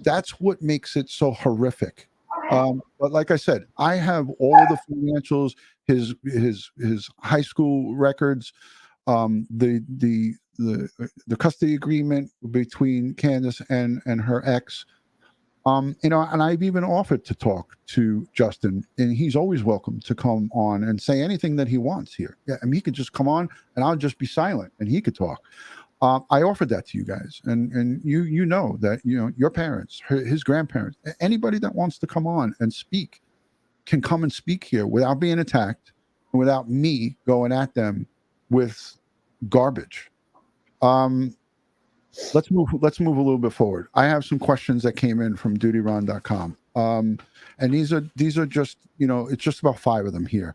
that's what makes it so horrific. But like I said, I have all of the financials, his high school records, the custody agreement between Candice and her ex. And I've even offered to talk to Justin, and he's always welcome to come on and say anything that he wants here. Yeah, I mean, he could just come on and I'll just be silent and he could talk. I offered that to you guys, and you know that your parents, his grandparents, anybody that wants to come on and speak can come and speak here without being attacked and without me going at them with garbage. Let's move a little bit forward. I have some questions that came in from DutyRon.com, and these are just it's just about 5 of them here.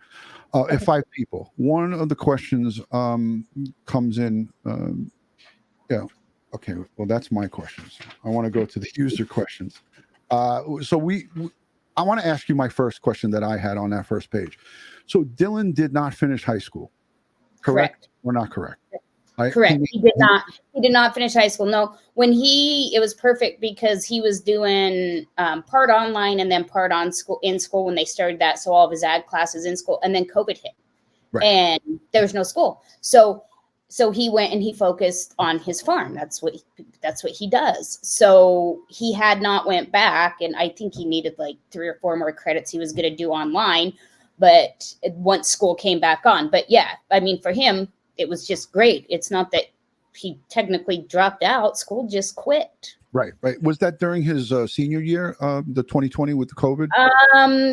5 people. One of the questions comes in. Yeah. Okay. Well, that's my questions. I want to go to the user questions. So I want to ask you my first question that I had on that first page. So Dylan did not finish high school, correct? Or not correct? Correct. He did not finish high school. No, it was perfect because he was doing part online and then part in school when they started that. So all of his ag classes in school, and then COVID hit, right, and there was no school. So he went and he focused on his farm. That's what he does. So he had not went back, and I think he needed like 3 or 4 more credits he was going to do online. But once school came back on, but yeah, I mean, for him, it was just great. It's not that he technically dropped out. School just quit. Right. Was that during his senior year, the 2020 with the COVID?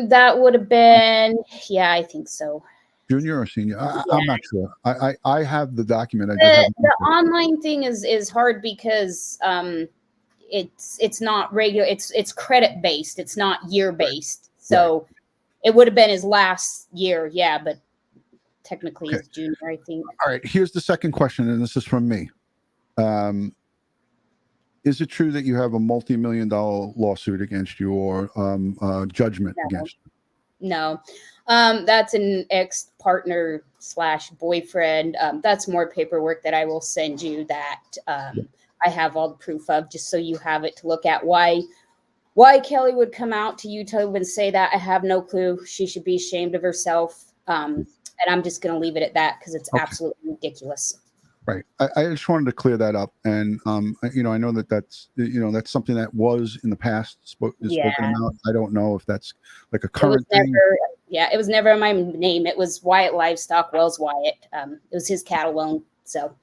That would have been, yeah, I think so. Junior or senior? I'm not sure. I have the document. The online thing is hard because it's not regular. It's credit based. It's not year based. So it would have been his last year. Yeah, but technically it's junior, I think. All right. Here's the second question, and this is from me. Is it true that you have a multi-million-dollar lawsuit against you, or judgment against you? No. That's an ex-partner / boyfriend. That's more paperwork that I will send you that I have all the proof of, just so you have it to look at. Why Kelly would come out to YouTube and say that, I have no clue. She should be ashamed of herself. And I'm just going to leave it at that because it's absolutely ridiculous. Right. I just wanted to clear that up. And, I know that's something that was in the past spoken about. I don't know if that's like a current thing. Yeah, it was never my name. It was Wyatt Livestock, Wells Wyatt. It was his cattle loan. So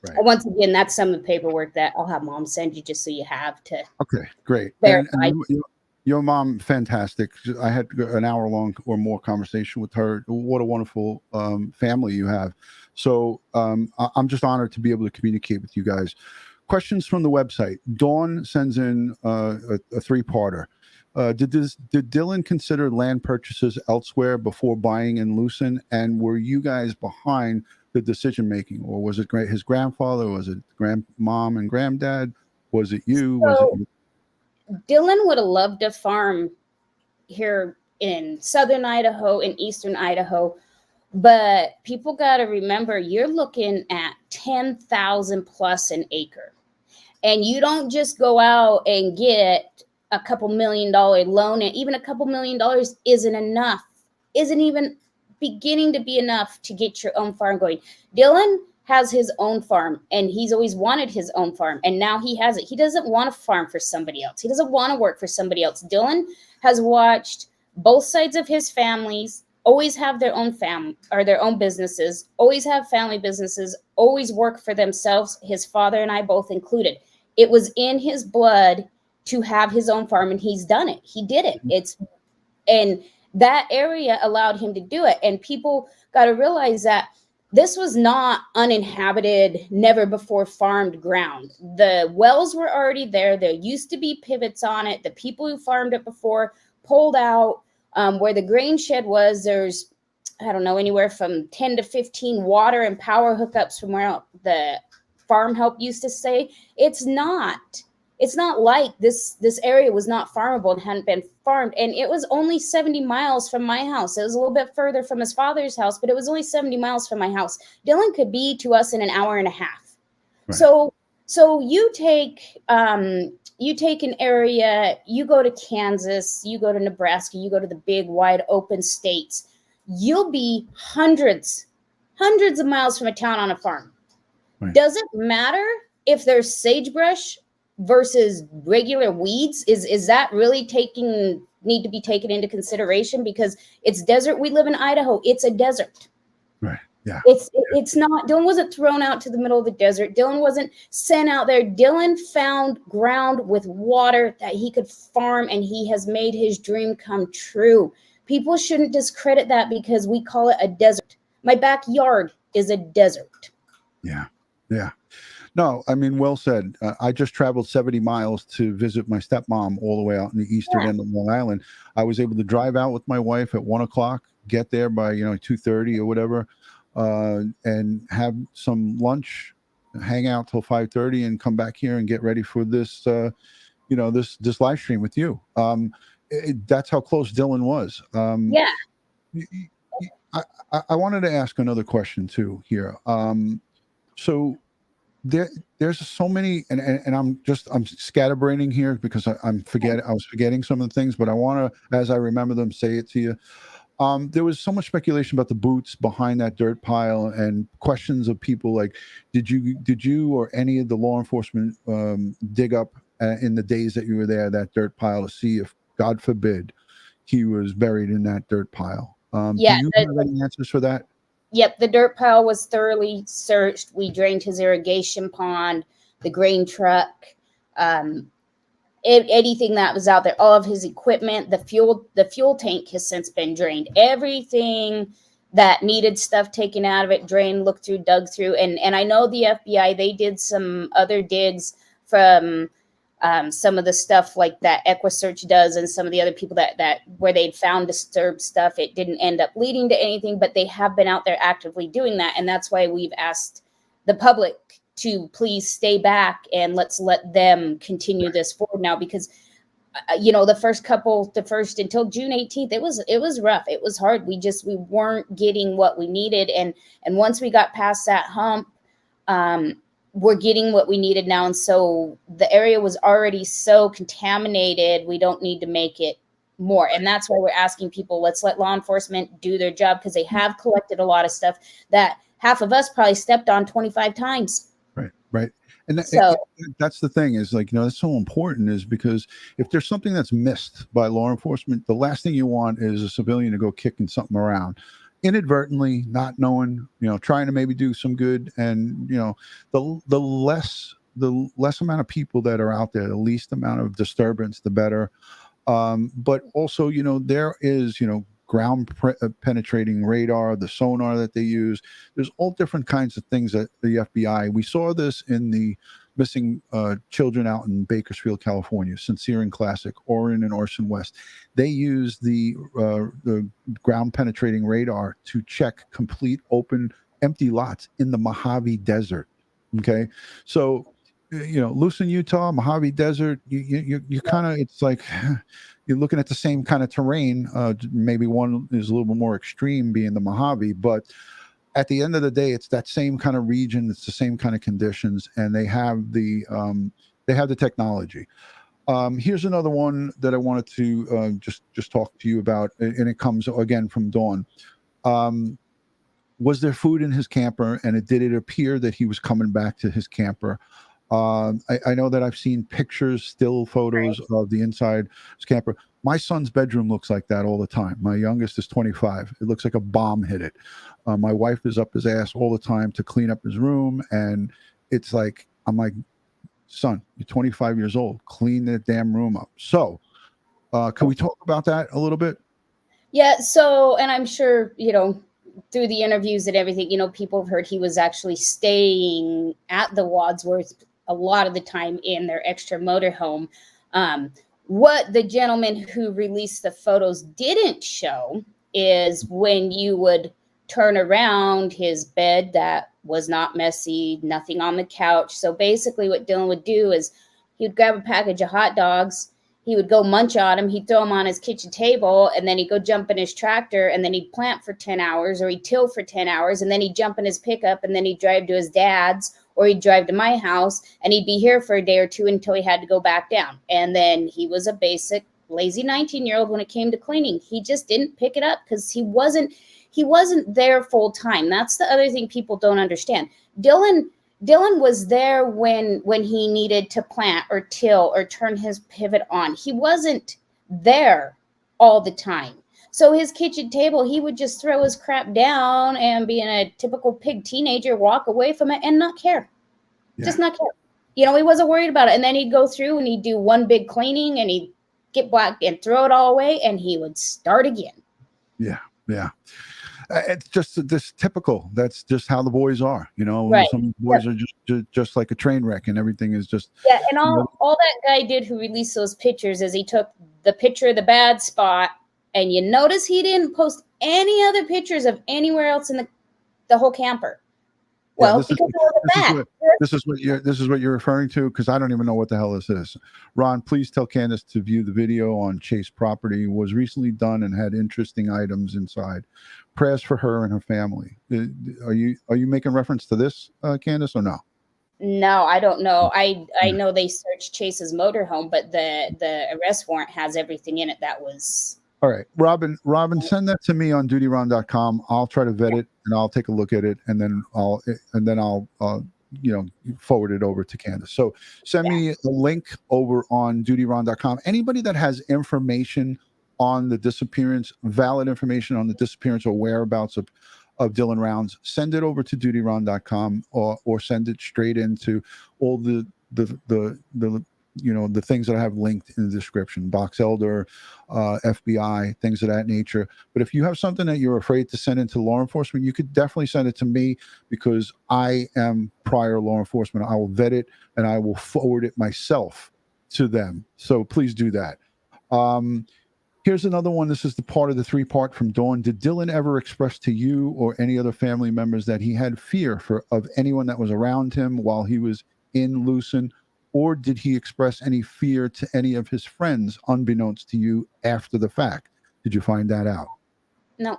Right. once again, that's some of the paperwork that I'll have Mom send you just so you have to. Okay, great. verify. And your mom, fantastic. I had an hour long or more conversation with her. What a wonderful family you have. So I'm just honored to be able to communicate with you guys. Questions from the website. Dawn sends in a three-parter. Did Dylan consider land purchases elsewhere before buying in Lucin? And were you guys behind the decision making, or was it his grandfather? Was it grandmom and granddad? Was it you? So, Dylan would have loved to farm here in southern Idaho, in eastern Idaho, but people got to remember you're looking at 10,000 plus an acre, and you don't just go out and get a couple $1 million loan, and even a couple $1 million isn't enough, isn't even beginning to be enough to get your own farm going. Dylan has his own farm, and he's always wanted his own farm, and now he has it. He doesn't want to farm for somebody else. He doesn't want to work for somebody else. Dylan has watched both sides of his families always have their own family or their own businesses, always have family businesses, always work for themselves, his father and I both included. It was in his blood to have his own farm, and he's done it. He did it. And that area allowed him to do it. And people got to realize that this was not uninhabited, never before farmed ground. The wells were already there. There used to be pivots on it. The people who farmed it before pulled out. Where the grain shed was, there's, I don't know, anywhere from 10 to 15 water and power hookups from where the farm help used to say. It's not like this area was not farmable and hadn't been farmed. And it was only 70 miles from my house. It was a little bit further from his father's house, but it was only 70 miles from my house. Dylan could be to us in an hour and a half. Right. So you take an area, you go to Kansas, you go to Nebraska, you go to the big, wide open states, you'll be hundreds of miles from a town on a farm. Right. Does it matter if there's sagebrush versus regular weeds? Is that really need to be taken into consideration? Because it's desert. We live in Idaho. It's a desert. Right. Yeah. It's not, Dylan wasn't thrown out to the middle of the desert. Dylan wasn't sent out there. Dylan found ground with water that he could farm, and he has made his dream come true. People shouldn't discredit that because we call it a desert. My backyard is a desert. Yeah. Yeah. No, I mean, well said. I just traveled 70 miles to visit my stepmom all the way out in the eastern end of Long Island. I was able to drive out with my wife at 1:00, get there by 2:30 or whatever, and have some lunch, hang out till 5:30, and come back here and get ready for this, this live stream with you. That's how close Dylan was. I wanted to ask another question too here. So there's so many, and I'm scatterbraining here because I was forgetting some of the things, but I want to, as I remember them, say it to you. There was so much speculation about the boots behind that dirt pile, and questions of people like, did you or any of the law enforcement dig up in the days that you were there that dirt pile to see if, God forbid, he was buried in that dirt pile? Do you have any answers for that? Yep, the dirt pile was thoroughly searched. We drained his irrigation pond, the grain truck, anything that was out there, all of his equipment, the fuel tank has since been drained. Everything that needed stuff taken out of it, drained, looked through, dug through. And I know the FBI, they did some other digs from some of the stuff like that EquiSearch does, and some of the other people that where they'd found disturbed stuff. It didn't end up leading to anything, but they have been out there actively doing that. And that's why we've asked the public to please stay back and let's let them continue this forward now, because the first until June 18th, it was rough. It was hard. We weren't getting what we needed. And once we got past that hump, we're getting what we needed now. And so the area was already so contaminated, we don't need to make it more. And that's why we're asking people, let's let law enforcement do their job, because they have collected a lot of stuff that half of us probably stepped on 25 times. Right. And So that's the thing is like, that's so important is because if there's something that's missed by law enforcement, the last thing you want is a civilian to go kicking something around inadvertently, not knowing, trying to maybe do some good. And, the less amount of people that are out there, the least amount of disturbance, the better. But also, there is, ground penetrating radar, the sonar that they use. There's all different kinds of things that the FBI, we saw this in the missing children out in Bakersfield, California, Sincere and Classic, Orion and Orson West. They use the ground penetrating radar to check complete open empty lots in the Mojave Desert. Okay. So, Lucin, Utah, Mojave Desert, you kind of, it's like you're looking at the same kind of terrain. Maybe one is a little bit more extreme being the Mojave, but at the end of the day, it's that same kind of region. It's the same kind of conditions, and they have the technology. Here's another one that I wanted to just talk to you about, and it comes again from Dawn. Was there food in his camper, and did it appear that he was coming back to his camper? I know that I've seen pictures, still photos of the inside his camper. My son's bedroom looks like that all the time. My youngest is 25. It looks like a bomb hit it. My wife is up his ass all the time to clean up his room, and it's like, I'm like, son, you're 25 years old. Clean that damn room up. So, can we talk about that a little bit? yeah. So, and I'm sure through the interviews and everything, people have heard he was actually staying at the Wadsworth a lot of the time in their extra motorhome. What the gentleman who released the photos didn't show is when you would turn around his bed, that was not messy, nothing on the couch. So basically what Dylan would do is he would grab a package of hot dogs, he would go munch on them, he'd throw them on his kitchen table, and then he'd go jump in his tractor, and then he'd plant for 10 hours, or he'd till for 10 hours, and then he'd jump in his pickup, and then he'd drive to his dad's, or he'd drive to my house, and he'd be here for a day or two until he had to go back down. And then he was a basic, lazy 19-year-old when it came to cleaning. He just didn't pick it up because he wasn't there full time. That's the other thing people don't understand. Dylan was there when he needed to plant or till or turn his pivot on. He wasn't there all the time. So his kitchen table, he would just throw his crap down and, being a typical pig teenager, walk away from it and not care. Yeah. Just not care. He wasn't worried about it. And then he'd go through and he'd do one big cleaning and he'd get black and throw it all away and he would start again. Yeah. Yeah. It's just this typical. That's just how the boys are, Right. Some boys are just like a train wreck, and everything is just. Yeah, and all that guy did who released those pictures is he took the picture of the bad spot, and you notice he didn't post any other pictures of anywhere else in the whole camper. Well, because this is what you're referring to, because I don't even know what the hell this is. Ron, please tell Candice to view the video on Chase property. Was recently done and had interesting items inside. Prayers for her and her family. Are you making reference to this, Candice, or no? No, I don't know. I know they searched Chase's motorhome, but the arrest warrant has everything in it that was. All right, Robin, send that to me on DutyRon.com. I'll try to vet it and I'll take a look at it, and then I'll forward it over to Candice. So send me a link over on DutyRon.com. Anybody that has information on the disappearance, valid information on the disappearance or whereabouts of Dylan Rounds, send it over to DutyRon.com or send it straight into all the things that I have linked in the description, Box Elder, FBI, things of that nature. But if you have something that you're afraid to send into law enforcement, you could definitely send it to me, because I am prior law enforcement. I will vet it and I will forward it myself to them. So please do that. Here's another one. This is the part of the 3-part from Dawn. Did Dylan ever express to you or any other family members that he had fear of anyone that was around him while he was in Lucin? Or did he express any fear to any of his friends, unbeknownst to you, after the fact? Did you find that out? No.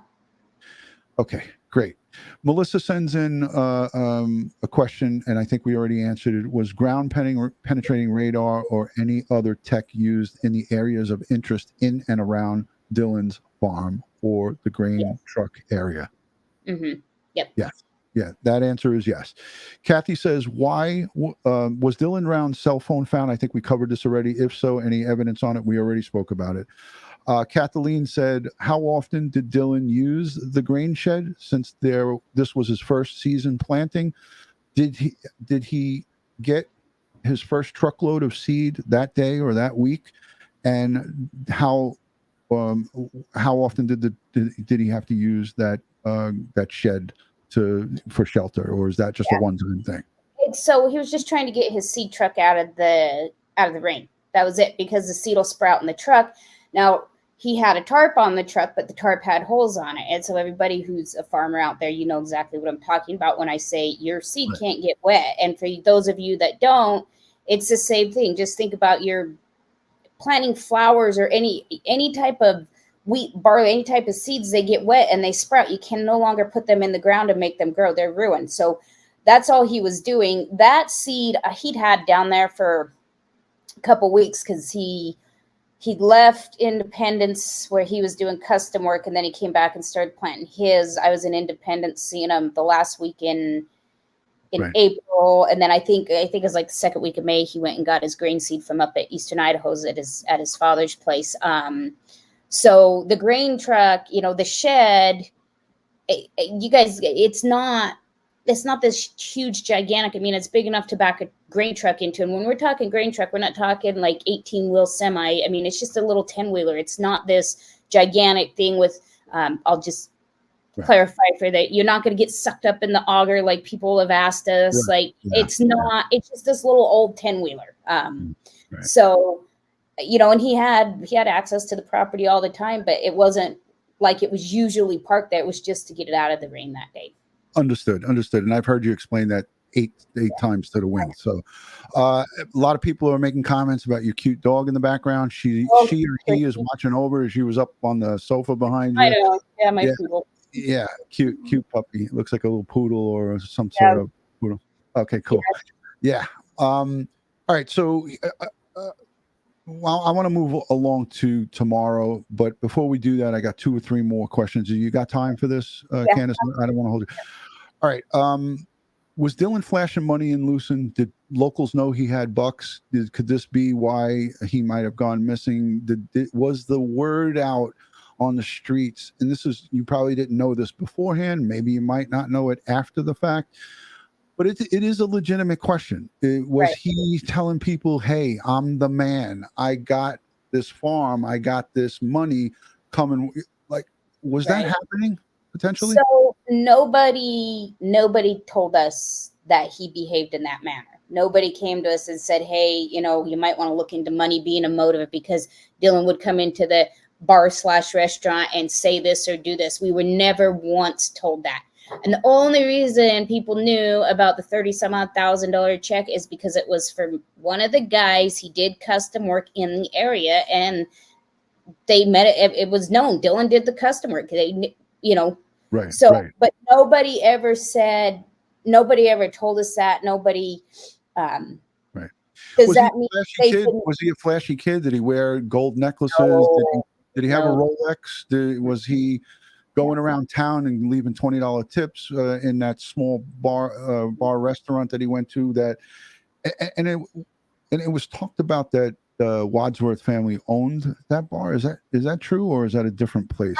Okay, great. Melissa sends in a question, and I think we already answered it. Was ground penetrating radar or any other tech used in the areas of interest in and around Dylan's farm or the grain truck area? Mm-hmm. Yep. Yes. Yeah, that answer is yes. Kathy says, why was Dylan Round's cell phone found? I think we covered this already. If so, any evidence on it? We already spoke about it. Kathleen said, how often did Dylan use the grain shed since this was his first season planting? Did he get his first truckload of seed that day or that week? And how often did he have to use that shed for shelter, or is that just a one-time thing? So he was just trying to get his seed truck out of the rain. That was it, because the seed will sprout in the truck. Now, he had a tarp on the truck, but the tarp had holes on it. And so everybody who's a farmer out there, you know exactly what I'm talking about when I say your seed can't get wet. And for those of you that don't, it's the same thing. Just think about your planting flowers or any type of wheat, barley, any type of seeds. They get wet and they sprout. You can no longer put them in the ground and make them grow. They're ruined. So that's all he was doing. That seed he'd had down there for a couple weeks, because he'd left Independence where he was doing custom work, and then he came back and started planting his. I was in Independence seeing him the last week in April, and then I think it was like the second week of May, he went and got his grain seed from up at Eastern Idaho's at his father's place. So the grain truck, the shed, you guys, it's not this huge, gigantic. I mean, it's big enough to back a grain truck into. And when we're talking grain truck, we're not talking like 18-wheel semi. I mean, it's just a little 10-wheeler. It's not this gigantic thing with, I'll just clarify for that. You're not going to get sucked up in the auger like people have asked us. It's not, it's just this little old 10-wheeler. So, and he had access to the property all the time, but it wasn't like it was usually parked there. It was just to get it out of the rain that day. Understood. And I've heard you explain that eight times to the wind. So a lot of people are making comments about your cute dog in the background. She or he is watching over. She was up on the sofa behind you. I know. Yeah, my poodle. Yeah, cute puppy. It looks like a little poodle or some sort of poodle. Okay, cool. Yeah. All right. So well, I want to move along to tomorrow, but before we do that, I got 2 or 3 more questions. You got time for this, Candice? I don't want to hold you. All right. Was Dylan flashing money in Lucin? Did locals know he had bucks? Could this be why he might have gone missing? Was the word out on the streets? And you probably didn't know this beforehand. Maybe you might not know it after the fact. But it is a legitimate question. Was he telling people, hey, I'm the man. I got this farm. I got this money coming. Like, was that happening potentially? So nobody told us that he behaved in that manner. Nobody came to us and said, hey, you might want to look into money being a motive, because Dylan would come into the bar/restaurant and say this or do this. We were never once told that. And the only reason people knew about the $30,000 check is because it was from one of the guys. He did custom work in the area, and they met it. It was known. Dylan did the custom work. But nobody ever told us that. Nobody. Does that mean was he a flashy kid? Did he wear gold necklaces? No, did he have a Rolex? Was he going around town and leaving $20 tips in that small bar restaurant that he went to? And it was talked about that the Wadsworth family owned that bar. Is that true, or is that a different place?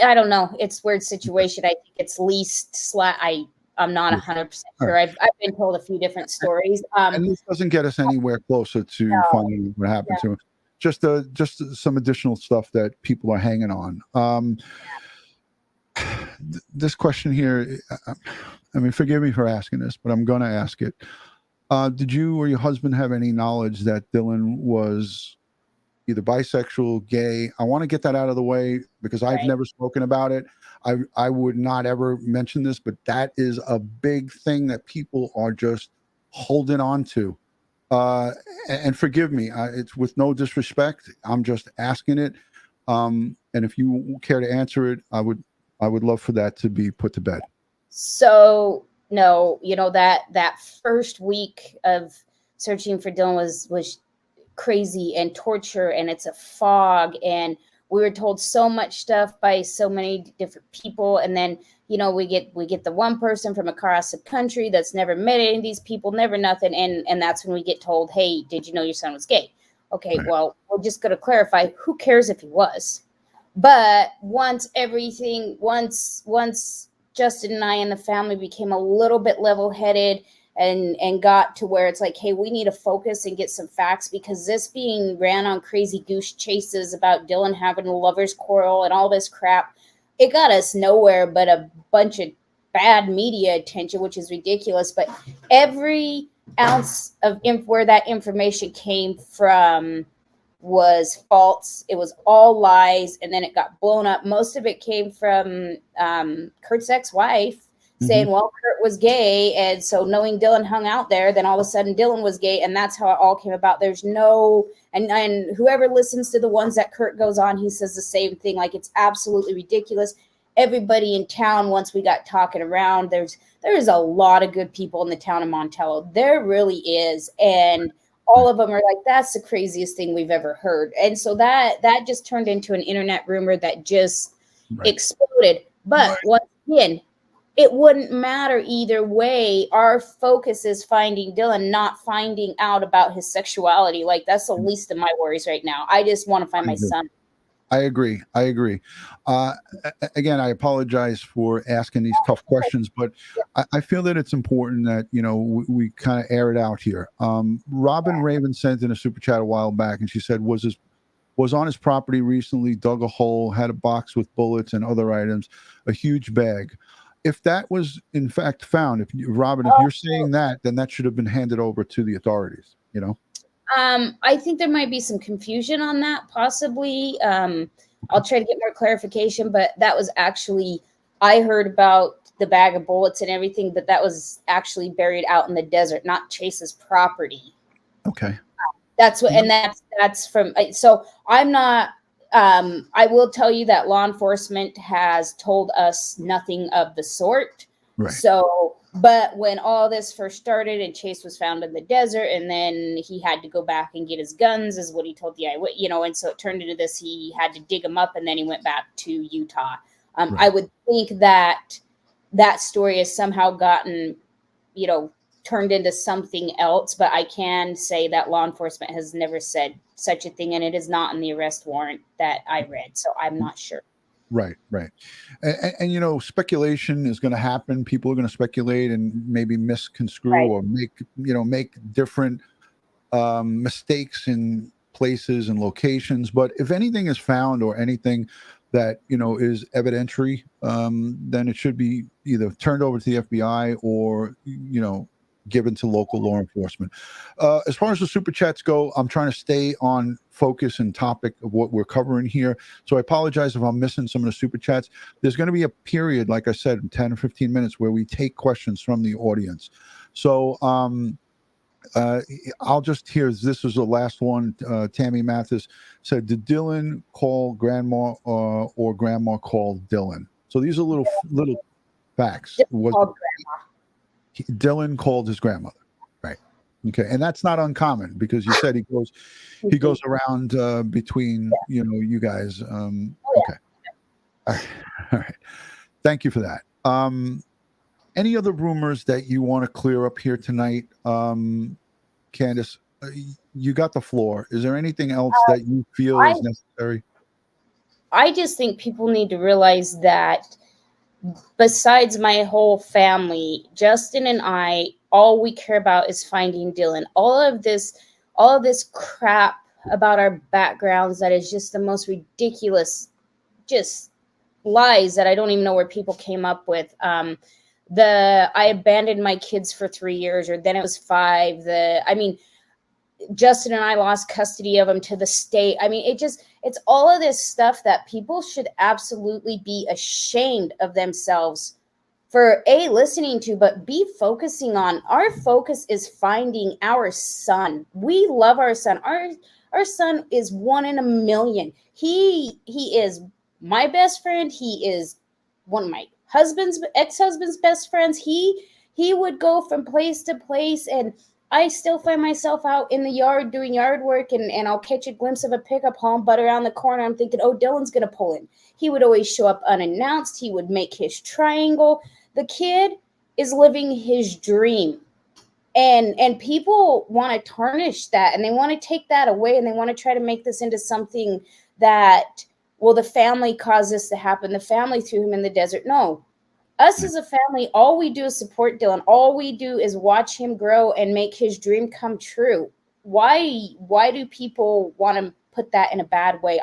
I don't know. It's a weird situation. I think it's leased. I'm not 100% sure. I've been told a few different stories. And this doesn't get us anywhere closer to finding what happened to him. Just some additional stuff that people are hanging on. This question here, I mean, forgive me for asking this, but I'm going to ask it. Did you or your husband have any knowledge that Dylan was either bisexual, gay? I want to get that out of the way because I've never spoken about it. I would not ever mention this, but that is a big thing that people are just holding on to. And forgive me, it's with no disrespect. I'm just asking it. And if you care to answer it, I would love for that to be put to bed. So no, that first week of searching for Dylan was crazy and torture, and it's a fog, and we were told so much stuff by so many different people, and then we get the one person from across the country that's never met any of these people, never nothing, and that's when we get told, hey, did you know your son was gay? Okay, right. Well, we're just going to clarify, who cares if he was? But once Justin and I and the family became a little bit level-headed and got to where it's like, hey, we need to focus and get some facts, because this being ran on crazy goose chases about Dylan having a lover's quarrel and all this crap, it got us nowhere but a bunch of bad media attention, which is ridiculous. But every ounce of where that information came from was false. It was all lies, and then it got blown up. Most of it came from Kurt's ex-wife saying, well, Kurt was gay, and so knowing Dylan hung out there, then all of a sudden Dylan was gay, and that's how it all came about. There's no, and whoever listens to the ones that Kurt goes on, he says the same thing. Like, it's absolutely ridiculous. Everybody in town, once we got talking around, there's a lot of good people in the town of Montello. There really is, and all of them are like, that's the craziest thing we've ever heard. And so that just turned into an internet rumor that just exploded. But once again, it wouldn't matter either way. Our focus is finding Dylan, not finding out about his sexuality. Like, that's the least of my worries right now. I just want to find my son. I agree. Again, I apologize for asking these tough questions, but I feel that it's important that, we kind of air it out here. Robin Raven sent in a super chat a while back, and she said, was on his property recently, dug a hole, had a box with bullets and other items, a huge bag. If that was in fact found, Robin, if you're saying that, then that should have been handed over to the authorities, I think there might be some confusion on that, possibly. I'll try to get more clarification, but that was actually, I heard about the bag of bullets and everything, but that was actually buried out in the desert, not Chase's property. Okay. That's what, and that's from, so I'm not, I will tell you that law enforcement has told us nothing of the sort. Right. So, but when all this first started and Chase was found in the desert, and then he had to go back and get his guns, is what he told the eyewitness, and so it turned into this, he had to dig them up, and then he went back to Utah. Right. I would think that story has somehow gotten, turned into something else, but I can say that law enforcement has never said such a thing, and it is not in the arrest warrant that I read, so I'm not sure. Right. And speculation is going to happen. People are going to speculate and maybe misconstrue or make different mistakes in places and locations. But if anything is found or anything that, is evidentiary, then it should be either turned over to the FBI or, given to local law enforcement. As far as the super chats go, I'm trying to stay on focus and topic of what we're covering here. So I apologize if I'm missing some of the super chats. There's going to be a period, like I said, 10 or 15 minutes where we take questions from the audience. So I'll just hear, this is the last one. Tammy Mathis said, did Dylan call grandma or grandma called Dylan? So these are little facts. Dylan called his grandmother, right? Okay, and that's not uncommon, because you said he goes around between you guys. Okay, all right. Thank you for that. Any other rumors that you want to clear up here tonight, Candice? You got the floor. Is there anything else that you feel is necessary? I just think people need to realize that, besides my whole family, Justin and I, all we care about is finding Dylan. All of this crap about our backgrounds that is just the most ridiculous, just lies that I don't even know where people came up with. I abandoned my kids for 3 years, or then it was 5. Justin and I lost custody of them to the state. It's all of this stuff that people should absolutely be ashamed of themselves for listening to, but B, focusing on. Our focus is finding our son. We love our son. Our son is 1 in a million. He is my best friend. He is one of my ex-husband's best friends. He would go from place to place, and I still find myself out in the yard doing yard work, and I'll catch a glimpse of a pickup home, but around the corner, I'm thinking, oh, Dylan's going to pull in. He would always show up unannounced. He would make his triangle. The kid is living his dream. And people want to tarnish that, and they want to take that away, and they want to try to make this into something that, well, the family caused this to happen. The family threw him in the desert. No. Us as a family, all we do is support Dylan. All we do is watch him grow and make his dream come true. Why do people want to put that in a bad way?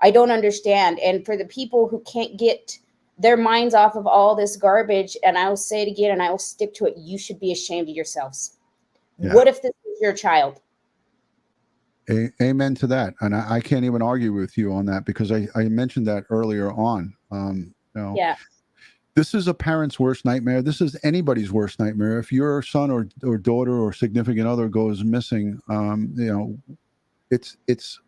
I don't understand. And for the people who can't get their minds off of all this garbage, and I will say it again, and I will stick to it, you should be ashamed of yourselves. Yeah. What if this is your child? Amen to that. And I can't even argue with you on that, because I mentioned that earlier on. Yeah. This is a parent's worst nightmare. This is anybody's worst nightmare. If your son or daughter or significant other goes missing, it's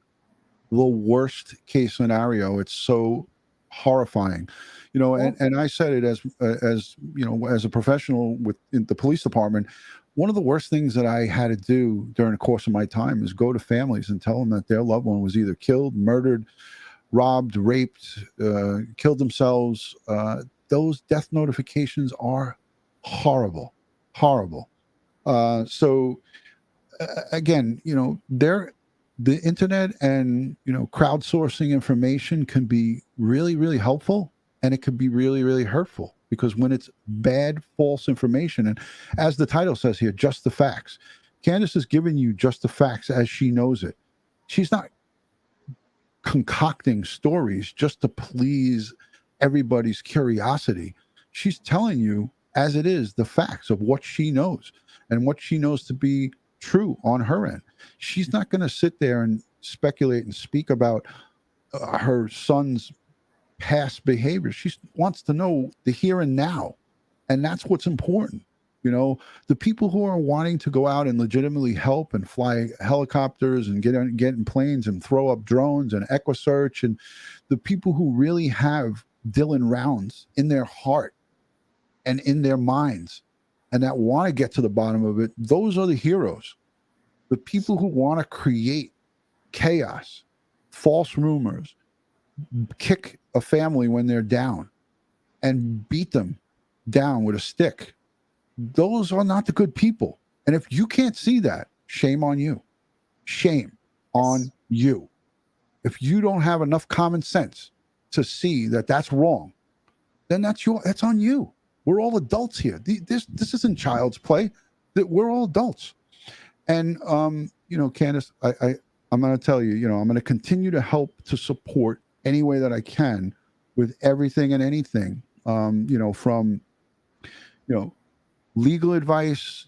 the worst case scenario. It's so horrifying, and I said it as as a professional in the police department. One of the worst things that I had to do during the course of my time is go to families and tell them that their loved one was either killed, murdered, robbed, raped, killed themselves. Those death notifications are horrible. So again, the internet and crowdsourcing information can be really, really helpful, and it could be really, really hurtful, because when it's bad, false information, and as the title says here, just the facts. Candice is giving you just the facts as she knows it. She's not concocting stories just to please everybody's curiosity. She's telling you as it is, the facts of what she knows and what she knows to be true on her end. She's not going to sit there and speculate and speak about her son's past behavior. She wants to know the here and now, and that's what's important. The people who are wanting to go out and legitimately help and fly helicopters and get in planes and throw up drones and EquiSearch, and the people who really have Dylan Rounds in their heart and in their minds, and that want to get to the bottom of it, those are the heroes. The people who want to create chaos, false rumors, kick a family when they're down and beat them down with a stick, those are not the good people. And if you can't see that, shame on you. Shame on you. If you don't have enough common sense to see that that's wrong, then that's on you. We're all adults here. This isn't child's play. That we're all adults. And Candice, I'm going to tell you, I'm going to continue to help to support any way that I can with everything and anything. From legal advice.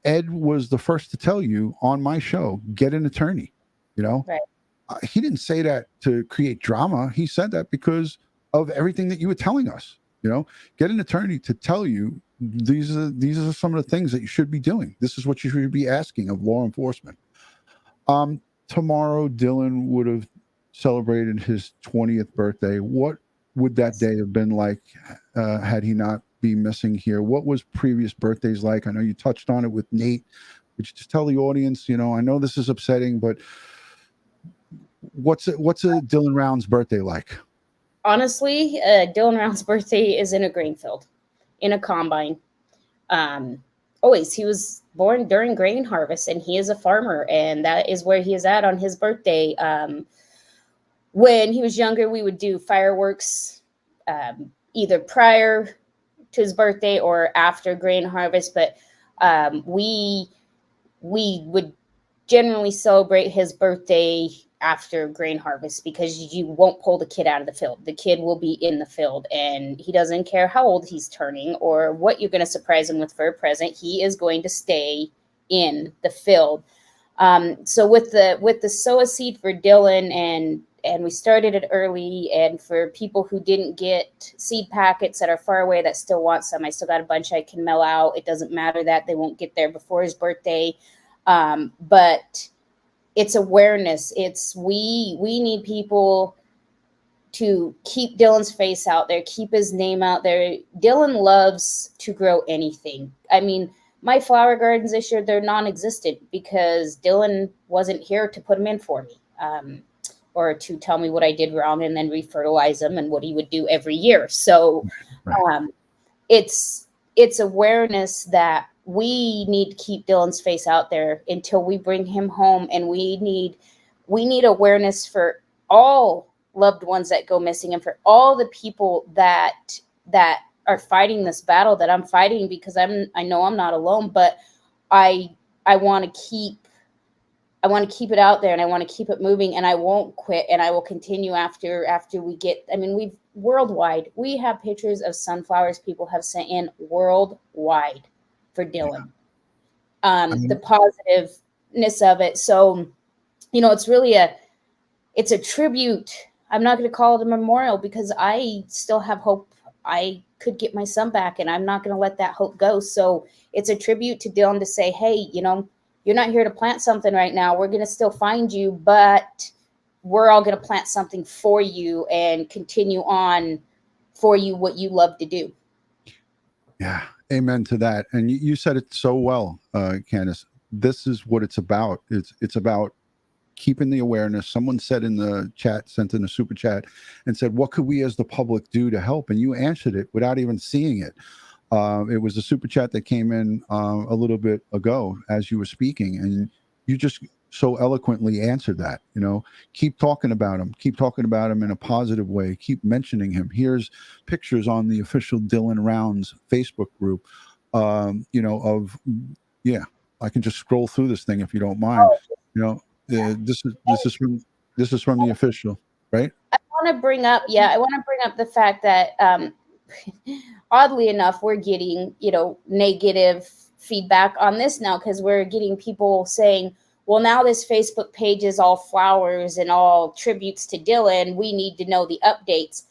Ed was the first to tell you on my show, get an attorney. Right. He didn't say that to create drama. He said that because of everything that you were telling us. Get an attorney to tell you these are some of the things that you should be doing. This is what you should be asking of law enforcement. Tomorrow, Dylan would have celebrated his 20th birthday. What would that day have been like had he not be missing here? What was previous birthdays like? I know you touched on it with Nate. Would you just tell the audience, I know this is upsetting, but what's a Dylan Rounds birthday like? Honestly, Dylan Rounds' birthday is in a grain field, in a combine. He was born during grain harvest, and he is a farmer, and that is where he is at on his birthday. When he was younger, we would do fireworks either prior to his birthday or after grain harvest, but we would generally celebrate his birthday after grain harvest, because you won't pull the kid out of the field. The kid will be in the field, and he doesn't care how old he's turning or what you're going to surprise him with for a present. He is going to stay in the field. So with the sow a seed for Dylan, and we started it early, and for people who didn't get seed packets that are far away that still want some, I still got a bunch I can mail out. It doesn't matter that they won't get there before his birthday. But it's awareness. It's we need people to keep Dylan's face out there, keep his name out there. Dylan loves to grow anything. I mean, my flower gardens this year, they're non-existent because Dylan wasn't here to put them in for me, or to tell me what I did wrong and then refertilize them and what he would do every year. So Right. it's awareness that we need to keep Dylan's face out there until we bring him home, and we need awareness for all loved ones that go missing and for all the people that are fighting this battle that I'm fighting, because I know I'm not alone, but I want to keep it out there, and I want to keep it moving, and I won't quit, and I will continue after we get, I mean, we've worldwide, we have pictures of sunflowers people have sent in worldwide for Dylan. The positiveness of it. So, it's really it's a tribute. I'm not going to call it a memorial because I still have hope I could get my son back, and I'm not going to let that hope go. So it's a tribute to Dylan to say, hey, you're not here to plant something right now. We're going to still find you, but we're all going to plant something for you and continue on for you what you love to do. Yeah, amen to that. And you said it so well, Candice. This is what it's about. It's about keeping the awareness. Someone said in the chat, sent in a super chat and said, what could we as the public do to help? And you answered it without even seeing it. It was a super chat that came in a little bit ago as you were speaking, and you just so eloquently answered that. Keep talking about him. Keep talking about him in a positive way. Keep mentioning him. Here's pictures on the official Dylan Rounds Facebook group. I can just scroll through this thing if you don't mind. This is from the official, right? I want to bring up the fact that oddly enough, we're getting, negative feedback on this now, because we're getting people saying, well, now this Facebook page is all flowers and all tributes to Dylan. We need to know the updates.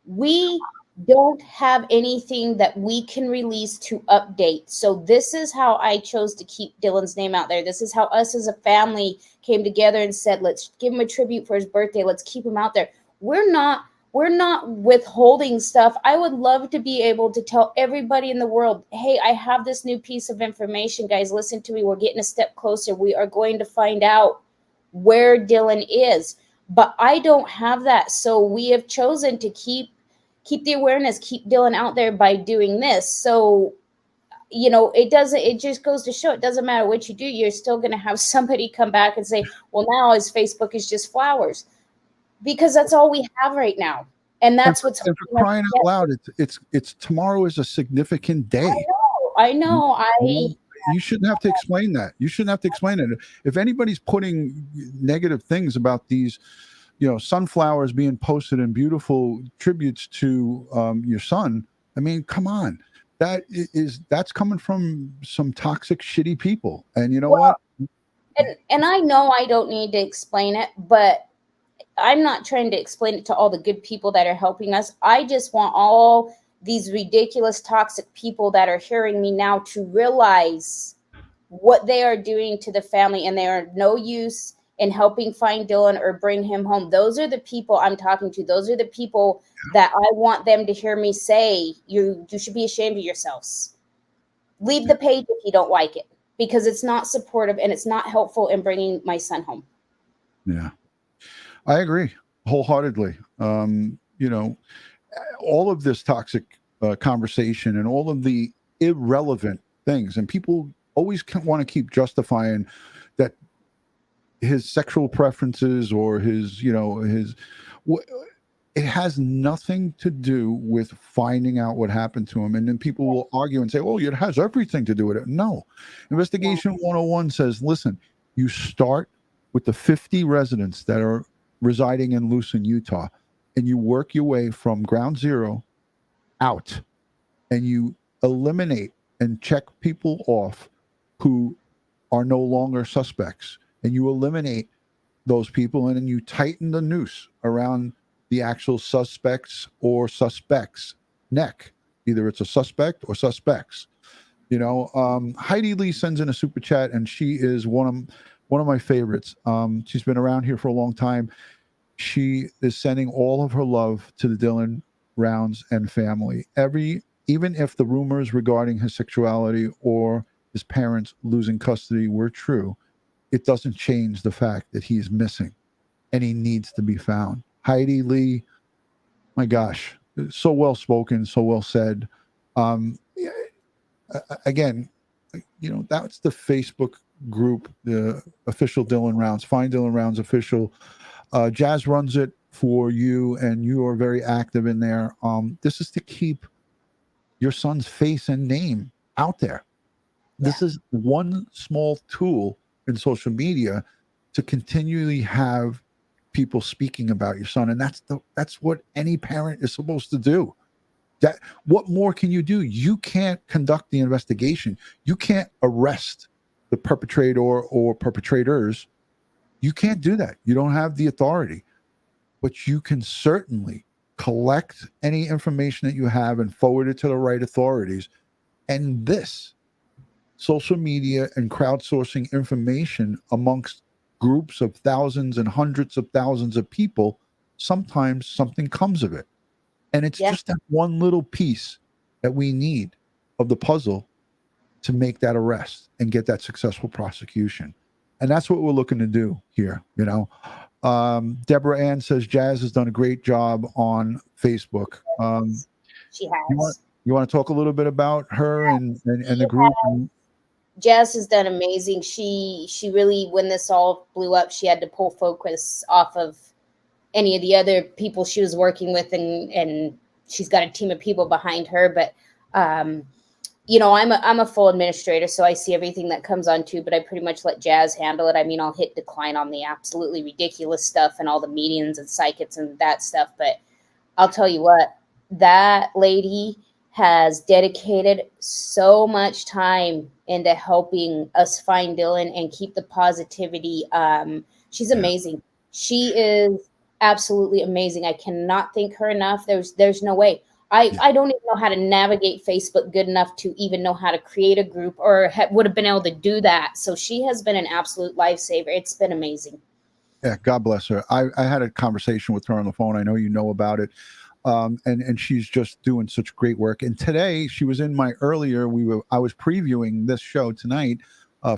We don't have anything that we can release to update. So this is how I chose to keep Dylan's name out there. This is how us as a family came together and said, let's give him a tribute for his birthday. Let's keep him out there. We're not withholding stuff. I would love to be able to tell everybody in the world, hey, I have this new piece of information, guys, listen to me. We're getting a step closer. We are going to find out where Dylan is. But I don't have that. So we have chosen to keep the awareness, keep Dylan out there by doing this. So, it just goes to show, it doesn't matter what you do, you're still going to have somebody come back and say, well, now his Facebook is just flowers. Because that's all we have right now, and that's what's. And for crying out loud, it's tomorrow is a significant day. I know. You shouldn't have to explain that. You shouldn't have to explain it. If anybody's putting negative things about these, sunflowers being posted and beautiful tributes to your son, I mean, come on, that's coming from some toxic, shitty people. And you know what? And I know I don't need to explain it, but I'm not trying to explain it to all the good people that are helping us. I just want all these ridiculous, toxic people that are hearing me now to realize what they are doing to the family, and they are no use in helping find Dylan or bring him home. Those are the people I'm talking to. Those are the people that I want them to hear me say, you should be ashamed of yourselves. Leave the page if you don't like it, because it's not supportive and it's not helpful in bringing my son home. Yeah. I agree wholeheartedly. All of this toxic conversation and all of the irrelevant things, and people always want to keep justifying that his sexual preferences or his it has nothing to do with finding out what happened to him. And then people will argue and say, oh, it has everything to do with it. No. Investigation 101 says, listen, you start with the 50 residents that are residing in Lucin, Utah, and you work your way from ground zero out, and you eliminate and check people off who are no longer suspects, and you eliminate those people, and then you tighten the noose around the actual suspects or suspects neck. Either it's a suspect or suspects. Heidi Lee sends in a super chat, and she is one of my favorites. She's been around here for a long time. She is sending all of her love to the Dylan Rounds and family. Even if the rumors regarding his sexuality or his parents losing custody were true, it doesn't change the fact that he is missing and he needs to be found. Heidi Lee, my gosh, so well spoken, so well said. Again, that's the Facebook group, the official Dylan Rounds, Find Dylan Rounds official. Jazz runs it for you, and you are very active in there. This is to keep your son's face and name out there. This is one small tool in social media to continually have people speaking about your son, and that's what any parent is supposed to do. What more can you do? You can't conduct the investigation. You can't arrest the perpetrator or perpetrators. You can't do that. You don't have the authority, but you can certainly collect any information that you have and forward it to the right authorities. And this social media and crowdsourcing information amongst groups of thousands and hundreds of thousands of people, sometimes something comes of it. And it's just that one little piece that we need of the puzzle to make that arrest and get that successful prosecution. And that's what we're looking to do here. Deborah Ann says Jazz has done a great job on Facebook. She has. You want to talk a little bit about her and the group? Jazz has done amazing. She really, when this all blew up, she had to pull focus off of any of the other people she was working with, and she's got a team of people behind her. But I'm a full administrator, so I see everything that comes on too, but I pretty much let Jazz handle it. I mean, I'll hit decline on the absolutely ridiculous stuff and all the meetings and psychics and that stuff, but I'll tell you what, that lady has dedicated so much time into helping us find Dylan and keep the positivity. She's amazing. She is absolutely amazing. I cannot thank her enough. There's no way. I don't even know how to navigate Facebook good enough to even know how to create a group or would have been able to do that. So she has been an absolute lifesaver. It's been amazing. Yeah, God bless her. I had a conversation with her on the phone. I know you know about it. And she's just doing such great work. And today she was in my earlier, I was previewing this show tonight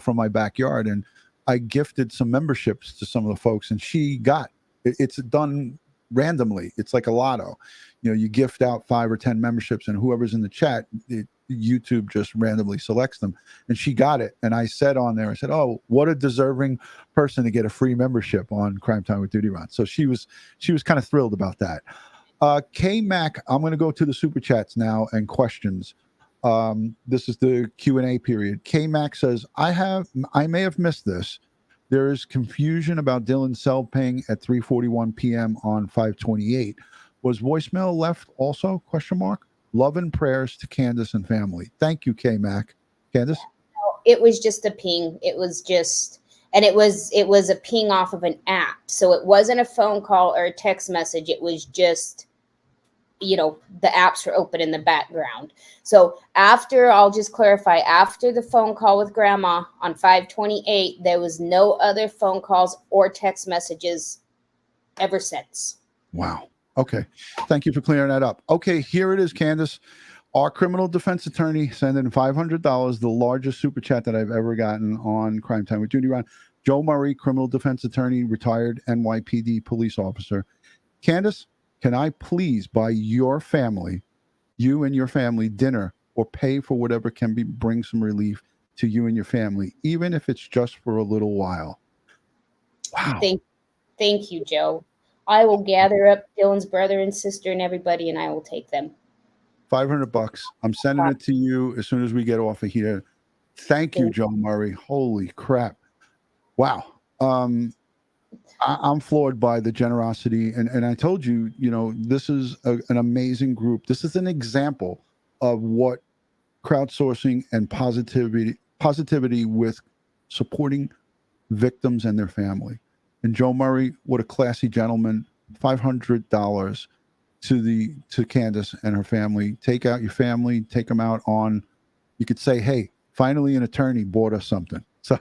from my backyard, and I gifted some memberships to some of the folks, and she got it's done randomly. It's like a lotto. You gift out 5 or 10 memberships, and whoever's in the chat, YouTube just randomly selects them. And she got it. And I said on there, I said, "Oh, what a deserving person to get a free membership on Crime Time with DutyRon." So she was kind of thrilled about that. K-Mac, I'm going to go to the super chats now and questions. This is the Q&A period. K-Mac says, I may have missed this. There is confusion about Dylan's cell ping at 3:41 p.m. on 5/28. Was voicemail left also? ? Love and prayers to Candice and family. Thank you, K-Mac. Candice? It was just a ping. It was a ping off of an app. So it wasn't a phone call or a text message. It was just, the apps were open in the background. So I'll just clarify, after the phone call with Grandma on 5/28, there was no other phone calls or text messages ever since. Wow. Okay. Thank you for clearing that up. Okay, here it is, Candice. Our criminal defense attorney sent in $500, the largest super chat that I've ever gotten on Crime Time with DutyRon. Joe Murray, criminal defense attorney, retired NYPD police officer. Candice, can I please buy you and your family, dinner or pay for whatever can bring some relief to you and your family, even if it's just for a little while? Wow. Thank you, Joe. I will gather up Dylan's brother and sister and everybody, and I will take them. $500. I'm sending it to you as soon as we get off of here. Thank you, Joe Murray. Holy crap. Wow. I'm floored by the generosity. And I told you, this is an amazing group. This is an example of what crowdsourcing and positivity with supporting victims and their family. And Joe Murray, what a classy gentleman. $500 to Candice and her family. Take out your family, take them out on, you could say, hey, finally an attorney bought us something. So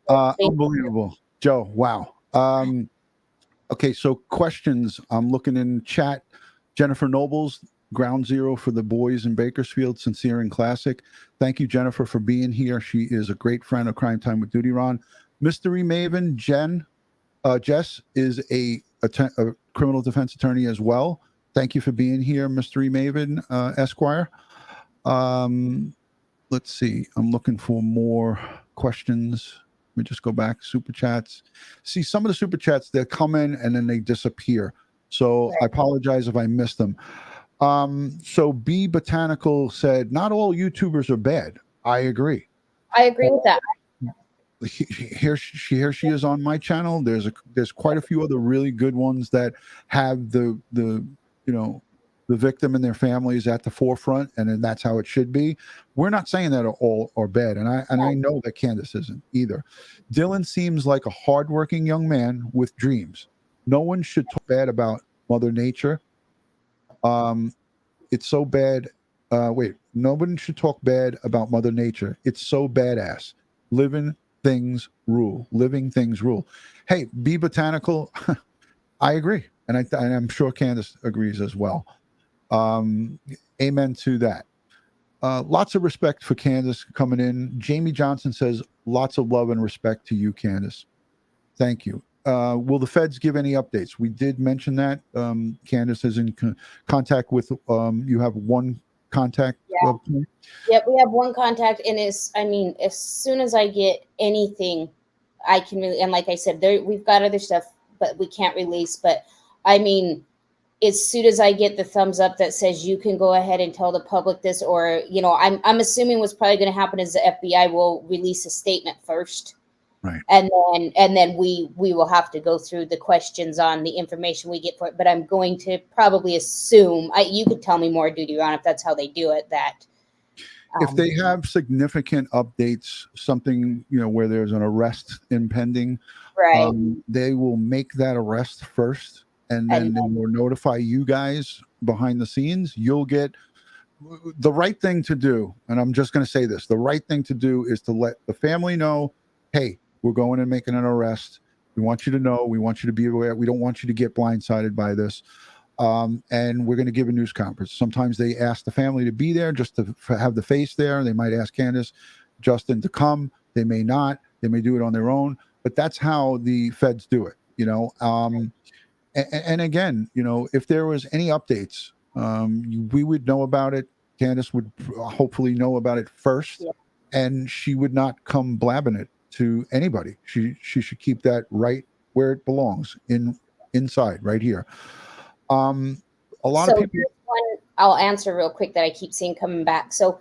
unbelievable. Joe, wow. Okay, so questions. I'm looking in chat. Jennifer Nobles, Ground Zero for the boys in Bakersfield, sincere and classic. Thank you, Jennifer, for being here. She is a great friend of Crime Time with DutyRon. Mystery Maven Jess is a criminal defense attorney as well. Thank you for being here, Mystery Maven Esquire. Let's see. I'm looking for more questions. Let me just go back. Super chats. See, some of the super chats, they come in and then they disappear. So I apologize if I missed them. So B Botanical said, not all YouTubers are bad. I agree. I agree with that. Here she is on my channel. There's quite a few other really good ones that have the victim and their families at the forefront, and then that's how it should be. We're not saying that all are bad, and I know that Candice isn't either. Dylan seems like a hardworking young man with dreams. No one should talk bad about Mother Nature. It's so bad. No one should talk bad about Mother Nature. It's so badass. Living things rule. Hey, Be Botanical, I agree, and I'm sure Candice agrees as well. Amen to that. Lots of respect for Candice coming in. Jamie Johnson says, lots of love and respect to you, Candice. Thank you. Will the feds give any updates? We did mention that. Candice is in contact with, you have one contact. Yeah. Yep, we have one contact, and as soon as I get anything, I can really, and like I said, we've got other stuff, but we can't release. But as soon as I get the thumbs up that says you can go ahead and tell the public this, or I'm assuming what's probably going to happen is the FBI will release a statement first. Right. And then we will have to go through the questions on the information we get for it. But I'm going to probably assume, you could tell me more, DutyRon, if that's how they do it, that if they have significant updates, something, where there's an arrest impending, right, they will make that arrest first, and then they will notify you guys behind the scenes. You'll get the right thing to do. And I'm just going to say this. The right thing to do is to let the family know, hey, we're going and making an arrest. We want you to know. We want you to be aware. We don't want you to get blindsided by this. And we're going to give a news conference. Sometimes they ask the family to be there just to have the face there. They might ask Candice, Justin to come. They may not. They may do it on their own. But that's how the feds do it, And again, if there was any updates, we would know about it. Candice would hopefully know about it first, and she would not come blabbing it to anybody. She should keep that right where it belongs, inside, right here. A lot of people. One I'll answer real quick that I keep seeing coming back. So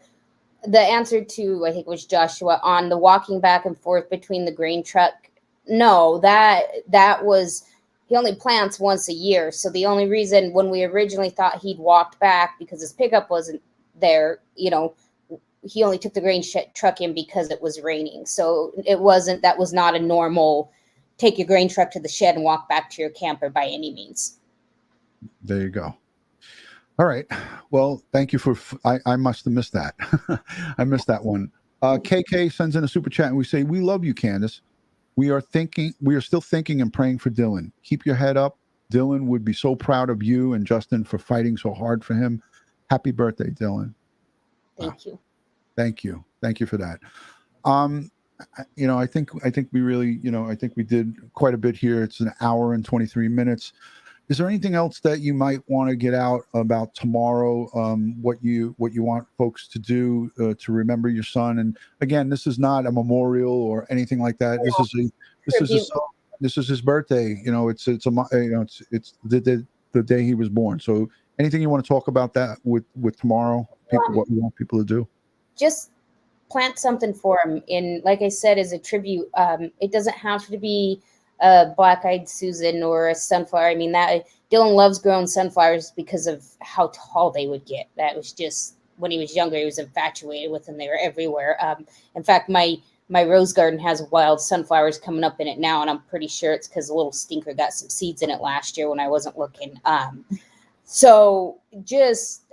the answer to, I think it was Joshua, on the walking back and forth between the grain truck. No, that was, he only plants once a year. So the only reason, when we originally thought he'd walked back because his pickup wasn't there, he only took the grain truck in because it was raining. So that was not a normal take your grain truck to the shed and walk back to your camper by any means. There you go. All right. Well, thank you for, I must have missed that. I missed that one. KK sends in a super chat and we say, we love you, Candice. We are still thinking and praying for Dylan. Keep your head up. Dylan would be so proud of you and Justin for fighting so hard for him. Happy birthday, Dylan. Thank you. Thank you. Thank you for that. I think we really, I think we did quite a bit here. It's an hour and 23 minutes. Is there anything else that you might want to get out about tomorrow? What you want folks to do to remember your son? And again, this is not a memorial or anything like that. This is his birthday. It's the day he was born. So anything you want to talk about that with tomorrow? What you want people to do? Just plant something for him. In, like I said, as a tribute. It doesn't have to be a black-eyed Susan or a sunflower. I mean, that Dylan loves growing sunflowers because of how tall they would get. That was just, when he was younger, he was infatuated with them. They were everywhere. In fact, my rose garden has wild sunflowers coming up in it now, and I'm pretty sure it's because a little stinker got some seeds in it last year when I wasn't looking. So just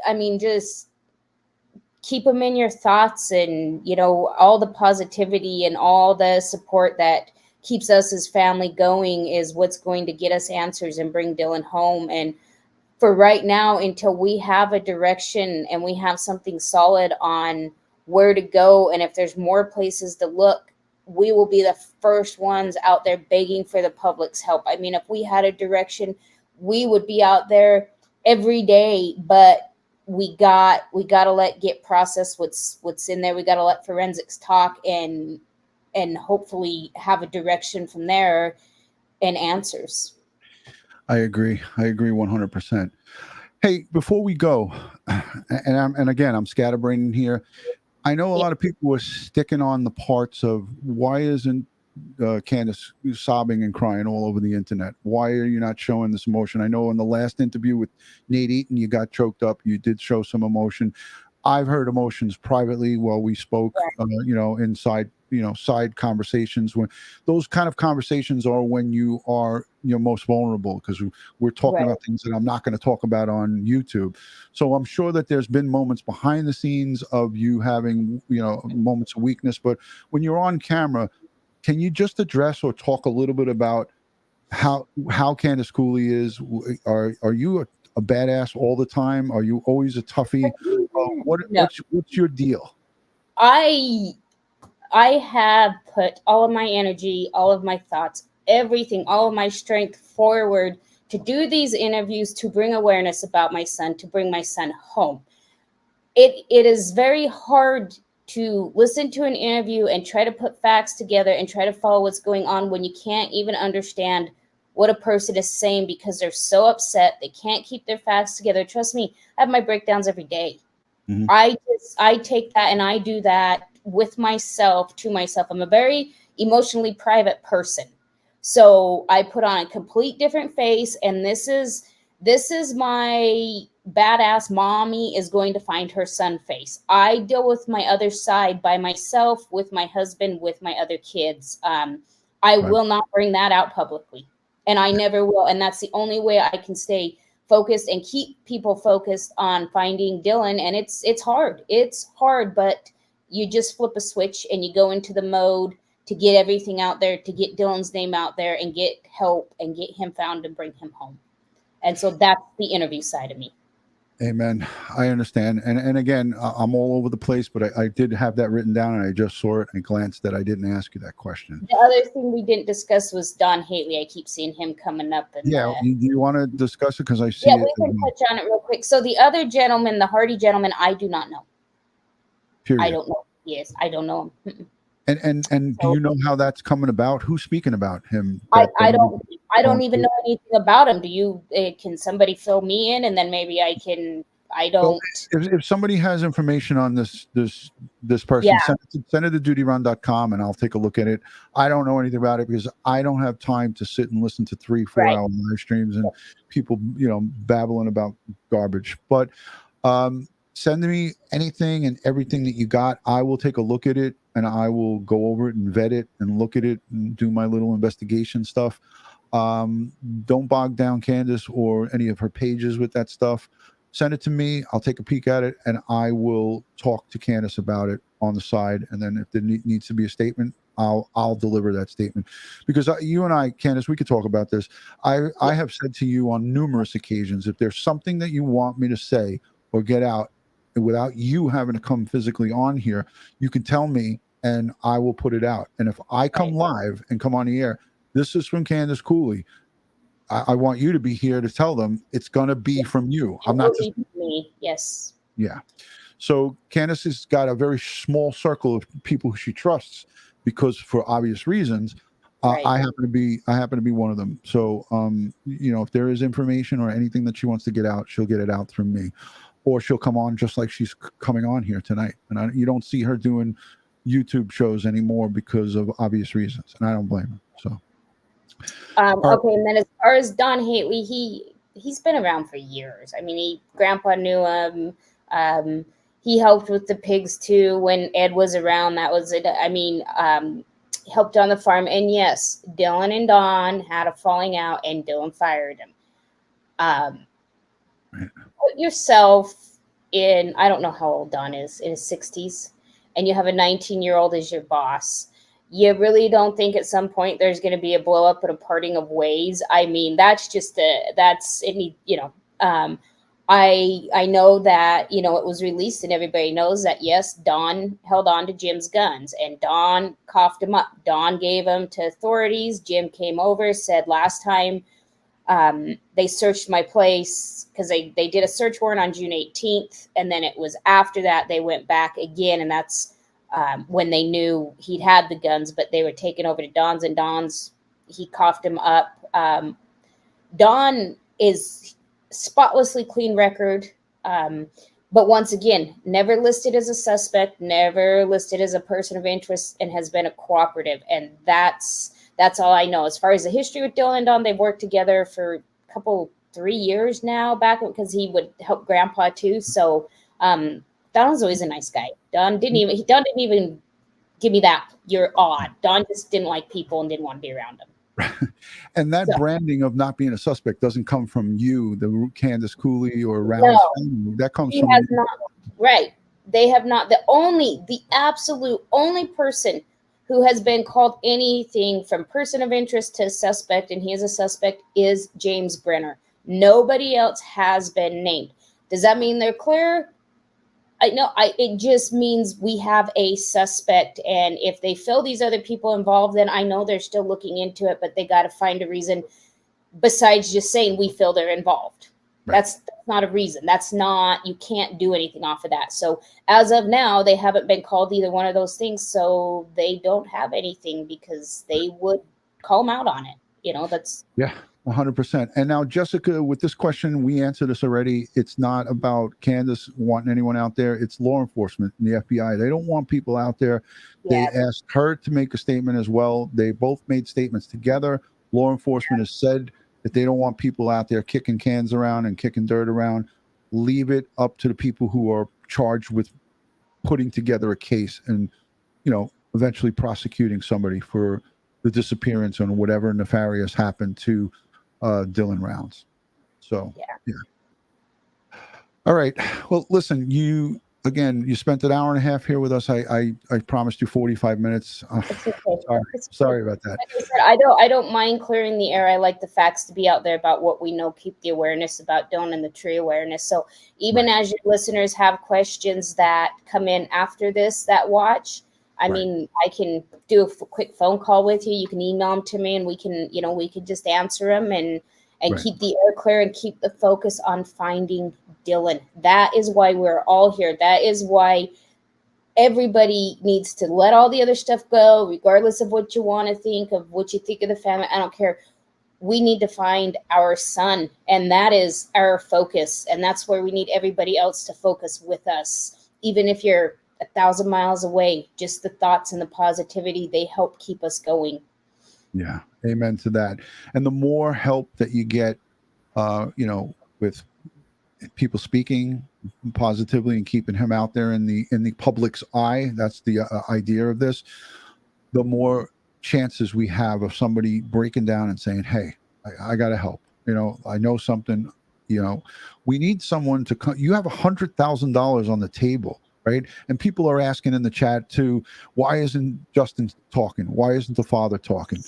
keep them in your thoughts, and all the positivity and all the support that keeps us as family going is what's going to get us answers and bring Dylan home. And for right now, until we have a direction and we have something solid on where to go, and if there's more places to look, we will be the first ones out there begging for the public's help. I mean, if we had a direction, we would be out there every day, but we got to let get process what's in there. We got to let forensics talk and hopefully have a direction from there and answers. I agree 100%. Hey, before we go, and again, I'm scatterbraining here. I know a lot of people were sticking on the parts of why isn't Candice sobbing and crying all over the internet? Why are you not showing this emotion? I know in the last interview with Nate Eaton, you got choked up. You did show some emotion. I've heard emotions privately while we spoke, inside, side conversations. When those kind of conversations are when you are, most vulnerable, because we're talking about things that I'm not going to talk about on YouTube. So I'm sure that there's been moments behind the scenes of you having, moments of weakness. But when you're on camera, can you just address or talk a little bit about how Candus Cooley is? Are you a badass all the time? Are you always a toughie? What's your deal? I have put all of my energy, all of my thoughts, everything, all of my strength forward to do these interviews, to bring awareness about my son, to bring my son home. It is very hard to listen to an interview and try to put facts together and try to follow what's going on when you can't even understand what a person is saying because they're so upset. They can't keep their facts together. Trust me, I have my breakdowns every day. Mm-hmm. I take that and I do that with myself, to myself. I'm a very emotionally private person. So I put on a complete different face, and this is my badass mommy is going to find her son face. I deal with my other side by myself, with my husband, with my other kids. I will not bring that out publicly, and I never will. And that's the only way I can stay focused and keep people focused on finding Dylan. And it's hard, but you just flip a switch and you go into the mode to get everything out there, to get Dylan's name out there and get help and get him found and bring him home. And so that's the interview side of me. Amen. I understand. And again, I'm all over the place, but I did have that written down, and I just saw it and glanced that I didn't ask you that question. The other thing we didn't discuss was Don Haley. I keep seeing him coming up. Do you want to discuss it? Because I see it. Yeah, we can touch on it real quick. So the other gentleman, the Hardy gentleman, I do not know. Period. I don't know who he is. I don't know him. And do you know how that's coming about? Who's speaking about him? I don't even know anything about him. Do you? Can somebody fill me in, and then maybe I can? I don't. So if somebody has information on this person, send it to DutyRon.com, and I'll take a look at it. I don't know anything about it because I don't have time to sit and listen to 3-4 hour live streams and people, babbling about garbage. But send me anything and everything that you got. I will take a look at it, and I will go over it and vet it and look at it and do my little investigation stuff. Don't bog down Candice or any of her pages with that stuff. Send it to me. I'll take a peek at it, and I will talk to Candice about it on the side. And then if there needs to be a statement, I'll deliver that statement. Because you and I, Candice, we could talk about this. I have said to you on numerous occasions, if there's something that you want me to say or get out without you having to come physically on here, you can tell me and I will put it out. And if I come live and come on the air, this is from Candus Cooley, I want you to be here to tell them it's going to be from you. I'm not just me. Yes. Yeah. So Candice has got a very small circle of people who she trusts because, for obvious reasons, I happen to be one of them. So, if there is information or anything that she wants to get out, she'll get it out through me, or she'll come on just like she's coming on here tonight. And you don't see her doing YouTube shows anymore because of obvious reasons, and I don't blame her. So. Okay, and then as far as Don Haley, he's been around for years. I mean, Grandpa knew him. He helped with the pigs too when Ed was around. That was it. I mean, helped on the farm. And yes, Dylan and Don had a falling out, and Dylan fired him. Put yourself in. I don't know how old Don is, in his 60s, and you have a 19-year-old as your boss. You really don't think at some point there's going to be a blow up and a parting of ways? I mean, that's just I know that, you know, it was released and everybody knows that, yes, Don held on to Jim's guns and Don coughed him up. Don gave them to authorities. Jim came over, said last time they searched my place, because they did a search warrant on June 18th. And then it was after that they went back again. And that's when they knew he'd had the guns, but they were taken over to Don's, and Don's, he coughed him up. Don is spotlessly clean record. But once again, never listed as a suspect, never listed as a person of interest, and has been a cooperative. And that's all I know. As far as the history with Dylan and Don, they've worked together for a couple, 3 years now back, because he would help Grandpa too. So Don was always a nice guy. Don didn't even give me that "you're odd." Don just didn't like people and didn't want to be around them. And that branding of not being a suspect doesn't come from you, the Candus Cooley or Round. No, that comes he from has not. Right. They have not. The absolute only person who has been called anything from person of interest to suspect, and he is a suspect, is James Brenner. Nobody else has been named. Does that mean they're clear? It just means we have a suspect, and if they feel these other people involved, then I know they're still looking into it, but they got to find a reason besides just saying we feel they're involved. Right. That's not a reason. That's not, you can't do anything off of that. So as of now, they haven't been called either one of those things, so they don't have anything, because they would call them out on it. You know, that's 100%. And now, Jessica, with this question, we answered this already. It's not about Candice wanting anyone out there. It's law enforcement and the FBI. They don't want people out there. Yeah. They asked her to make a statement as well. They both made statements together. Law enforcement has said that they don't want people out there kicking cans around and kicking dirt around. Leave it up to the people who are charged with putting together a case and, you know, eventually prosecuting somebody for the disappearance and whatever nefarious happened to Dylan Rounds. So, yeah. All right. Well, listen, you spent an hour and a half here with us. I promised you 45 minutes. It's okay. Sorry about that. Like I said, I don't mind clearing the air. I like the facts to be out there about what we know, keep the awareness about Dylan and the tree awareness. So even as your listeners have questions that come in after this, that watch, I mean, I can do a quick phone call with you. You can email them to me, and we can just answer them and keep the air clear and keep the focus on finding Dylan. That is why we're all here. That is why everybody needs to let all the other stuff go, regardless of what you want to think, of what you think of the family. I don't care. We need to find our son, and that is our focus. And that's where we need everybody else to focus with us. Even if you're 1,000 miles away, just the thoughts and the positivity, they help keep us going. Yeah. Amen to that. And the more help that you get, with people speaking positively and keeping him out there in the public's eye, that's the idea of this, the more chances we have of somebody breaking down and saying, hey, I got to help. I know something, we need someone to come. You have $100,000 on the table. Right. And people are asking in the chat too, why isn't Justin talking? Why isn't the father talking?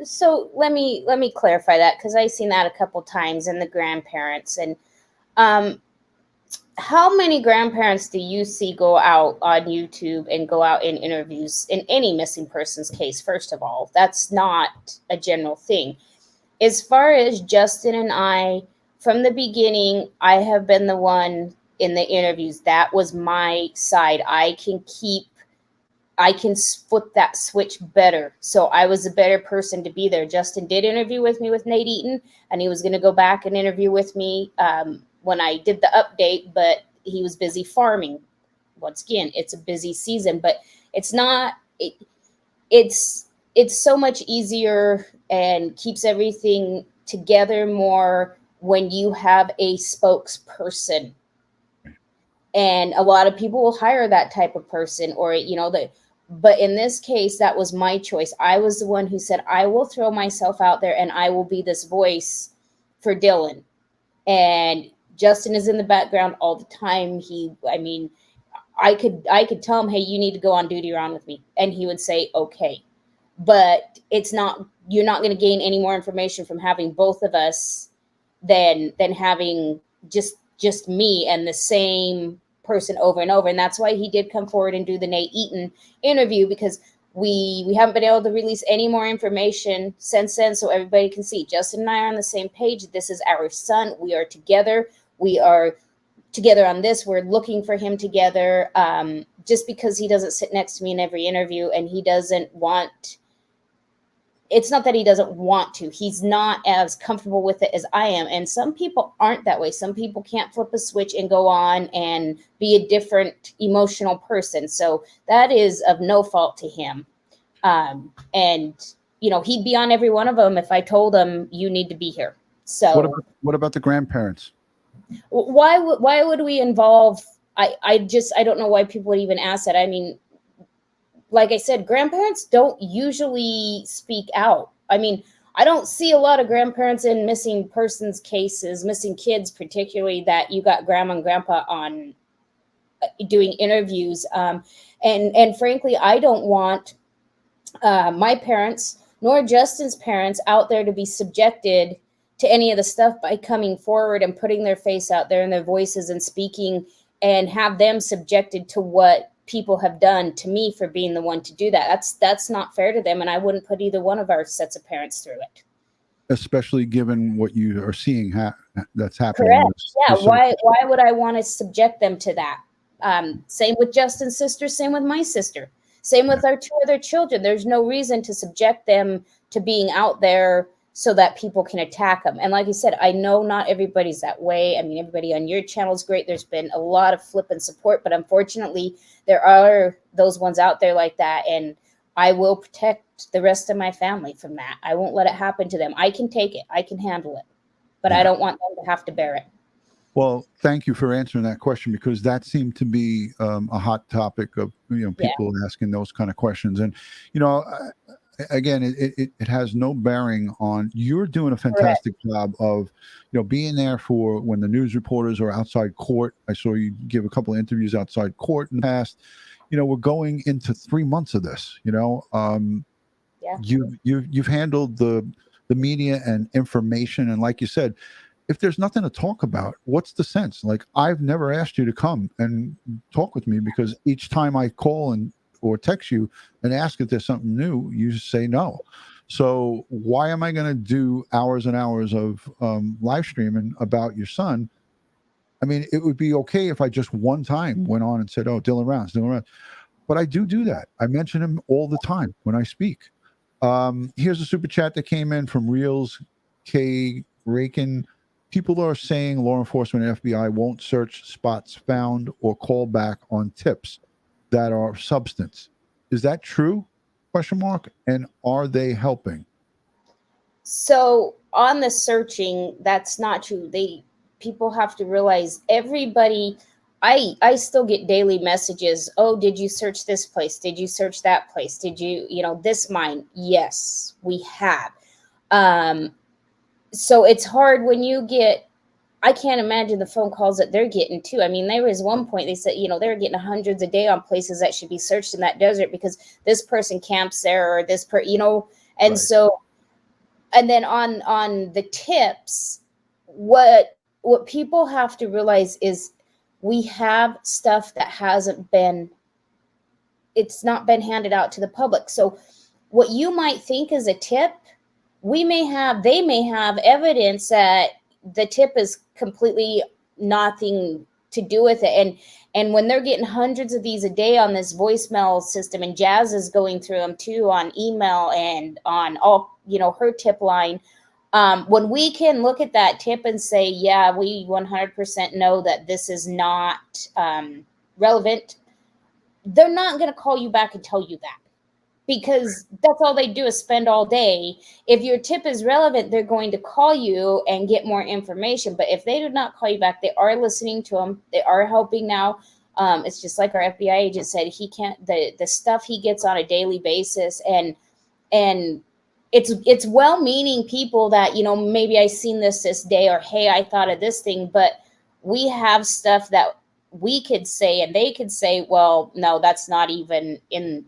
So let me clarify that, because I've seen that a couple times, and the grandparents. And how many grandparents do you see go out on YouTube and go out in interviews in any missing persons case? First of all, that's not a general thing. As far as Justin and I, from the beginning, I have been the one in the interviews. That was my side. I can flip that switch better. So I was a better person to be there. Justin did interview with me with Nate Eaton, and he was going to go back and interview with me when I did the update, but he was busy farming. Once again, it's a busy season, but it's not, it's so much easier and keeps everything together more when you have a spokesperson. And a lot of people will hire that type of person, or, but in this case, that was my choice. I was the one who said, I will throw myself out there and I will be this voice for Dylan. And Justin is in the background all the time. I could tell him, hey, you need to go on DutyRon with me. And he would say, okay. But you're not going to gain any more information from having both of us than having just me and the same person over and over. And that's why he did come forward and do the Nate Eaton interview, because we haven't been able to release any more information since then, so everybody can see Justin and I are on the same page. This is our son. We are together. We are together on this. We're looking for him together. Just because he doesn't sit next to me in every interview and he doesn't want, it's not that he doesn't want to. He's not as comfortable with it as I am. And some people aren't that way. Some people can't flip a switch and go on and be a different emotional person. So that is of no fault to him. And, you know, he'd be on every one of them if I told him you need to be here. So what about the grandparents? Why would we involve? I don't know why people would even ask that. I mean, like I said, grandparents don't usually speak out. I mean, I don't see a lot of grandparents in missing persons cases, missing kids, particularly, that you got grandma and grandpa on doing interviews. And frankly, I don't want my parents nor Justin's parents out there to be subjected to any of the stuff by coming forward and putting their face out there and their voices and speaking, and have them subjected to what people have done to me for being the one to do that. That's not fair to them, and I wouldn't put either one of our sets of parents through it. Especially given what you are seeing that's happening. Correct. Yeah. Why would I want to subject them to that? Same with Justin's sister. Same with my sister. Same with our two other children. There's no reason to subject them to being out there so that people can attack them. And like I said, I know not everybody's that way. I mean, everybody on your channel is great. There's been a lot of flip and support, but unfortunately, there are those ones out there like that. And I will protect the rest of my family from that. I won't let it happen to them. I can take it. I can handle it. But I don't want them to have to bear it. Well, thank you for answering that question, because that seemed to be a hot topic of, people asking those kind of questions. And, again, it has no bearing on, you're doing a fantastic job of, being there for when the news reporters are outside court. I saw you give a couple of interviews outside court in the past. We're going into 3 months of this, you've handled the media and information. And like you said, if there's nothing to talk about, what's the sense? Like, I've never asked you to come and talk with me, because each time I call or text you and ask if there's something new, you say no. So why am I going to do hours and hours of live streaming about your son? I mean, it would be okay if I just one time went on and said, oh, Dylan Rounds. But I do that. I mention him all the time when I speak. Here's a super chat that came in from Reels K. Rakin. People are saying law enforcement and FBI won't search spots found or call back on tips that are substance. Is that true? ? And are they helping? So on the searching, that's not true. People have to realize, everybody, I still get daily messages. Oh, did you search this place? Did you search that place? Did you, this mine? Yes, we have. So it's hard when you get, I can't imagine the phone calls that they're getting too. I mean, there was one point they said, they were getting hundreds a day on places that should be searched in that desert because this person camps there, or this and right. So, and then on the tips, what people have to realize is we have stuff that it's not been handed out to the public. So what you might think is a tip, they may have evidence that the tip is completely nothing to do with it. And when they're getting hundreds of these a day on this voicemail system, and Jazz is going through them too on email and on all, her tip line, when we can look at that tip and say, yeah, we 100% know that this is not relevant, they're not going to call you back and tell you that. Because that's all they do is spend all day. If your tip is relevant, they're going to call you and get more information. But if they do not call you back, they are listening to them. They are helping now. It's just like our FBI agent said, he can't, the stuff he gets on a daily basis. And it's well-meaning people that, maybe I seen this day, or, hey, I thought of this thing. But we have stuff that we could say, and they could say, well, no, that's not even in,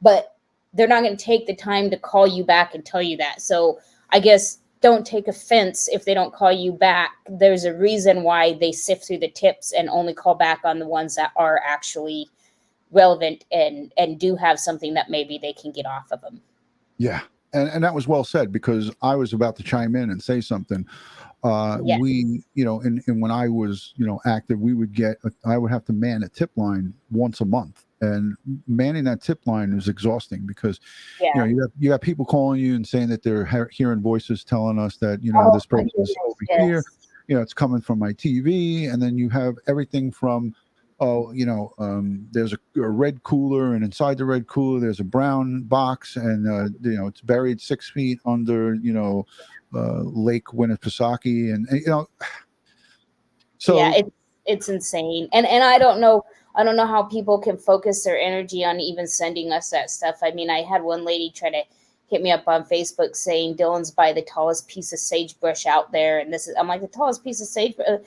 but they're not going to take the time to call you back and tell you that. So I guess don't take offense if they don't call you back. There's a reason why they sift through the tips and only call back on the ones that are actually relevant and do have something that maybe they can get off of them. Yeah. And that was well said, because I was about to chime in and say something. Yeah. We, and when I was, active, I would have to man a tip line once a month, and manning that tip line is exhausting because, you got people calling you and saying that they're hearing voices telling us that, this person is over here, it's coming from my TV. And then you have everything from, there's a red cooler, and inside the red cooler there's a brown box, and it's buried 6 feet under Lake Winnipesaukee, and so yeah, it's insane. And I don't know how people can focus their energy on even sending us that stuff. I mean, I had one lady try to hit me up on Facebook saying Dylan's by the tallest piece of sagebrush out there, and I'm like, the tallest piece of sagebrush.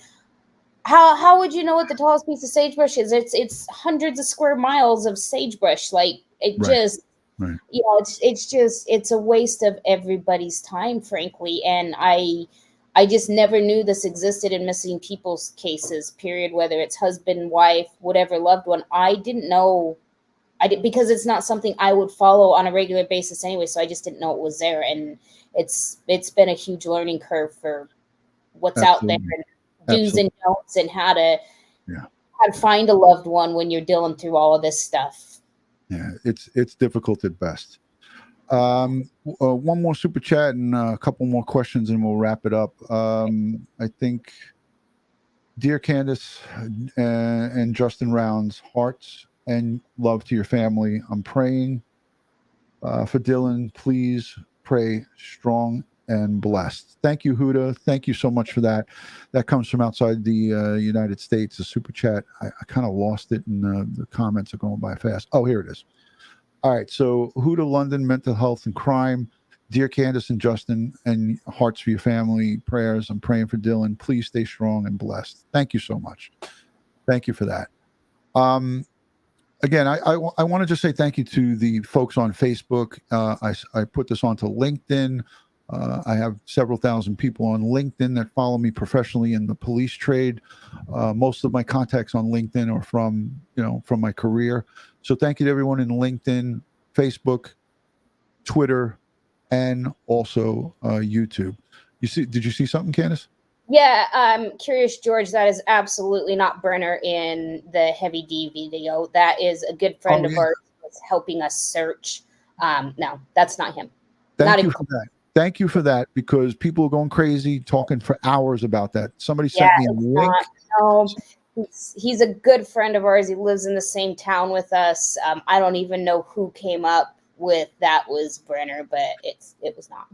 How would you know what the tallest piece of sagebrush is? It's hundreds of square miles of sagebrush. Like, it just, it's a waste of everybody's time, frankly. And I just never knew this existed in missing people's cases, period, whether it's husband, wife, whatever, loved one. I didn't know. Because it's not something I would follow on a regular basis anyway. So I just didn't know it was there. And it's been a huge learning curve for what's Absolutely. out there, and do's and don'ts, and how to find a loved one when you're dealing through all of this stuff. Yeah, it's difficult at best. One more super chat and a couple more questions, and we'll wrap it up. I think, dear Candice and Justin Rounds, hearts and love to your family. I'm praying for Dylan. Please pray strong and blessed. Thank you, Huda. Thank you so much for that. That comes from outside the United States, a super chat. I kind of lost it, and the comments are going by fast. Oh, here it is. All right. So Huda London, mental health and crime. Dear Candice and Justin, and hearts for your family, prayers. I'm praying for Dylan. Please stay strong and blessed. Thank you so much. Thank you for that. Again, I want to just say thank you to the folks on Facebook. I put this onto LinkedIn. I have several thousand people on LinkedIn that follow me professionally in the police trade. Most of my contacts on LinkedIn are from my career. So thank you to everyone in LinkedIn, Facebook, Twitter, and also YouTube. Did you see something, Candice? Yeah, I'm curious, George. That is absolutely not Brenner in the Heavy D video. That is a good friend of ours that's helping us search. No, that's not him. Thank you for that. Thank you for that, because people are going crazy talking for hours about that. Somebody sent me a link. No, he's a good friend of ours. He lives in the same town with us. I don't even know who came up with that was Brenner, but it was not.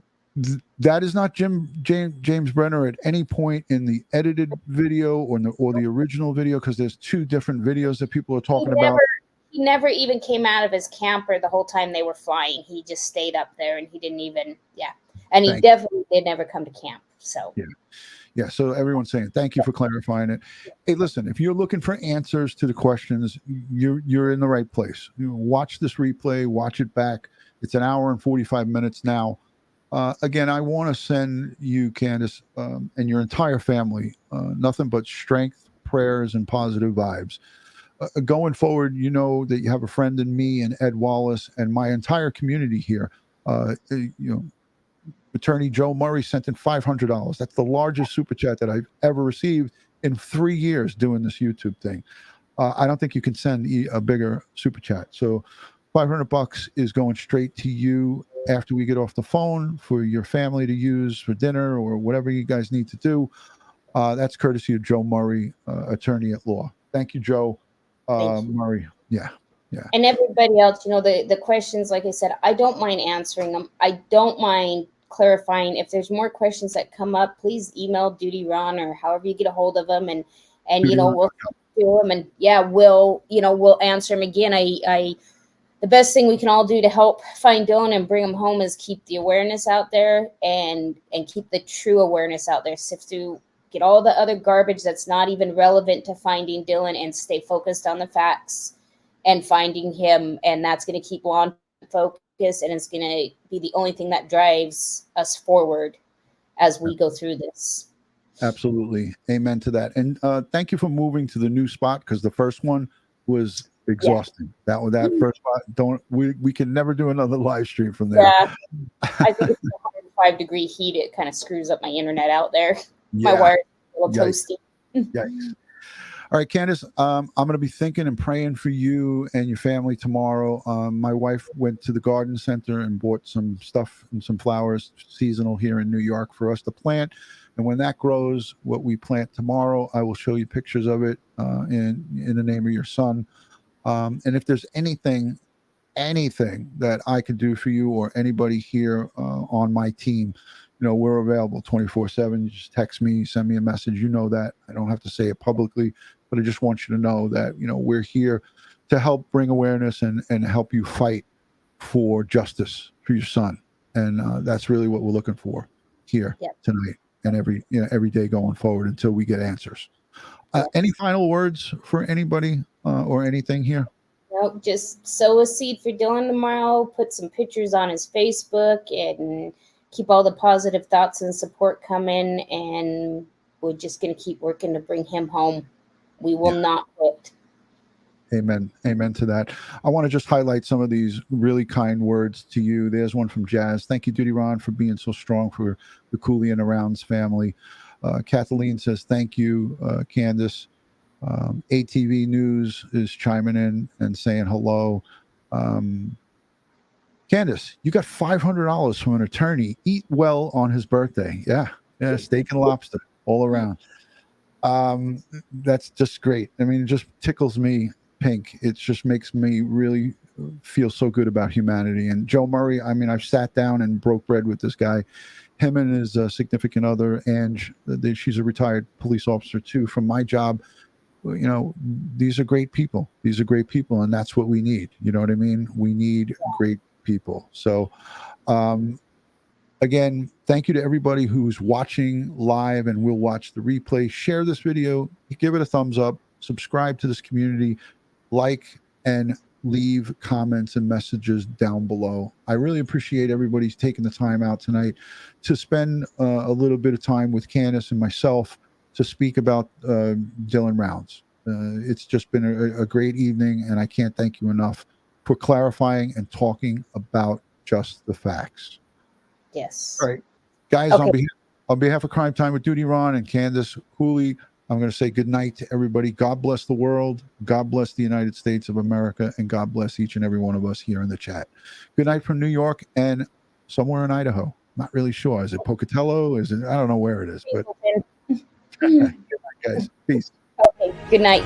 That is not James Brenner at any point in the edited video or the original video, because there's two different videos that people are talking about. He never even came out of his camper the whole time they were flying. He just stayed up there, and he didn't even, and he definitely did never come to camp. So yeah. So everyone's saying thank you for clarifying it. Hey, listen, if you're looking for answers to the questions, you're in the right place. Watch this replay, watch it back. It's an hour and 45 minutes now. Again, I want to send you, Candice, and your entire family, nothing but strength, prayers, and positive vibes. Going forward, you know that you have a friend in me and Ed Wallace and my entire community here. Attorney Joe Murray sent in $500. That's the largest super chat that I've ever received in 3 years doing this YouTube thing. I don't think you can send a bigger super chat. So $500 is going straight to you after we get off the phone for your family to use for dinner or whatever you guys need to do. That's courtesy of Joe Murray, attorney at law. Thank you, Joe Murray. Yeah. And everybody else, the questions, like I said, I don't mind answering them. I don't mind clarifying. If there's more questions that come up, please email DutyRon or however you get a hold of them, and we'll do them, and we'll answer them again. The best thing we can all do to help find Dylan and bring him home is keep the awareness out there and keep the true awareness out there. Sift through, get all the other garbage that's not even relevant to finding Dylan, and stay focused on the facts and finding him. And that's going to keep law focused, and it's going to be the only thing that drives us forward. as we go through this. Absolutely. Amen to that. And thank you for moving to the new spot, because the first one was exhausting. That first spot, we can never do another live stream from there. Yeah. I think it's 105-degree heat. It kind of screws up my internet out there. My wire's a little toasty. Yikes. All right, Candice, I'm going to be thinking and praying for you and your family tomorrow. My wife went to the garden center and bought some stuff and some flowers, seasonal here in New York, for us to plant. And when that grows, what we plant tomorrow, I will show you pictures of it in the name of your son. And if there's anything that I could do for you or anybody here on my team, we're available 24/7. You just text me, send me a message. You know that. I don't have to say it publicly, but I just want you to know that, we're here to help bring awareness and help you fight for justice for your son. And that's really what we're looking for here tonight and every day going forward until we get answers. Any final words for anybody or anything here? Nope, just sow a seed for Dylan tomorrow, put some pictures on his Facebook, and keep all the positive thoughts and support coming, and we're just going to keep working to bring him home. We will not quit. Amen. Amen to that. I want to just highlight some of these really kind words to you. There's one from Jazz. Thank you, DutyRon, for being so strong for the Cooley and Arounds family. Kathleen says, thank you, Candice. ATV News is chiming in and saying hello. Candice, you got $500 from an attorney. Eat well on his birthday. Yeah, steak and lobster all around. That's just great. I mean, it just tickles me pink. It just makes me really feel so good about humanity. And Joe Murray, I mean, I've sat down and broke bread with this guy. Him and his significant other, Ange, she's a retired police officer too from my job. These are great people. These are great people, and that's what we need. You know what I mean? We need great people. So, again, thank you to everybody who's watching live and will watch the replay. Share this video, give it a thumbs up, subscribe to this community, like, and leave comments and messages down below. I really appreciate everybody's taking the time out tonight to spend a little bit of time with Candice and myself to speak about Dylan Rounds. It's just been a great evening, and I can't thank you enough for clarifying and talking about just the facts. Yes. All right, guys, on behalf of Crime Time with DutyRon and Candus Cooley, I'm going to say good night to everybody. God bless the world. God bless the United States of America, and God bless each and every one of us here in the chat. Good night from New York and somewhere in Idaho. Not really sure. Is it Pocatello? Is it? I don't know where it is, but. Good night, guys. Peace. Okay. Good night.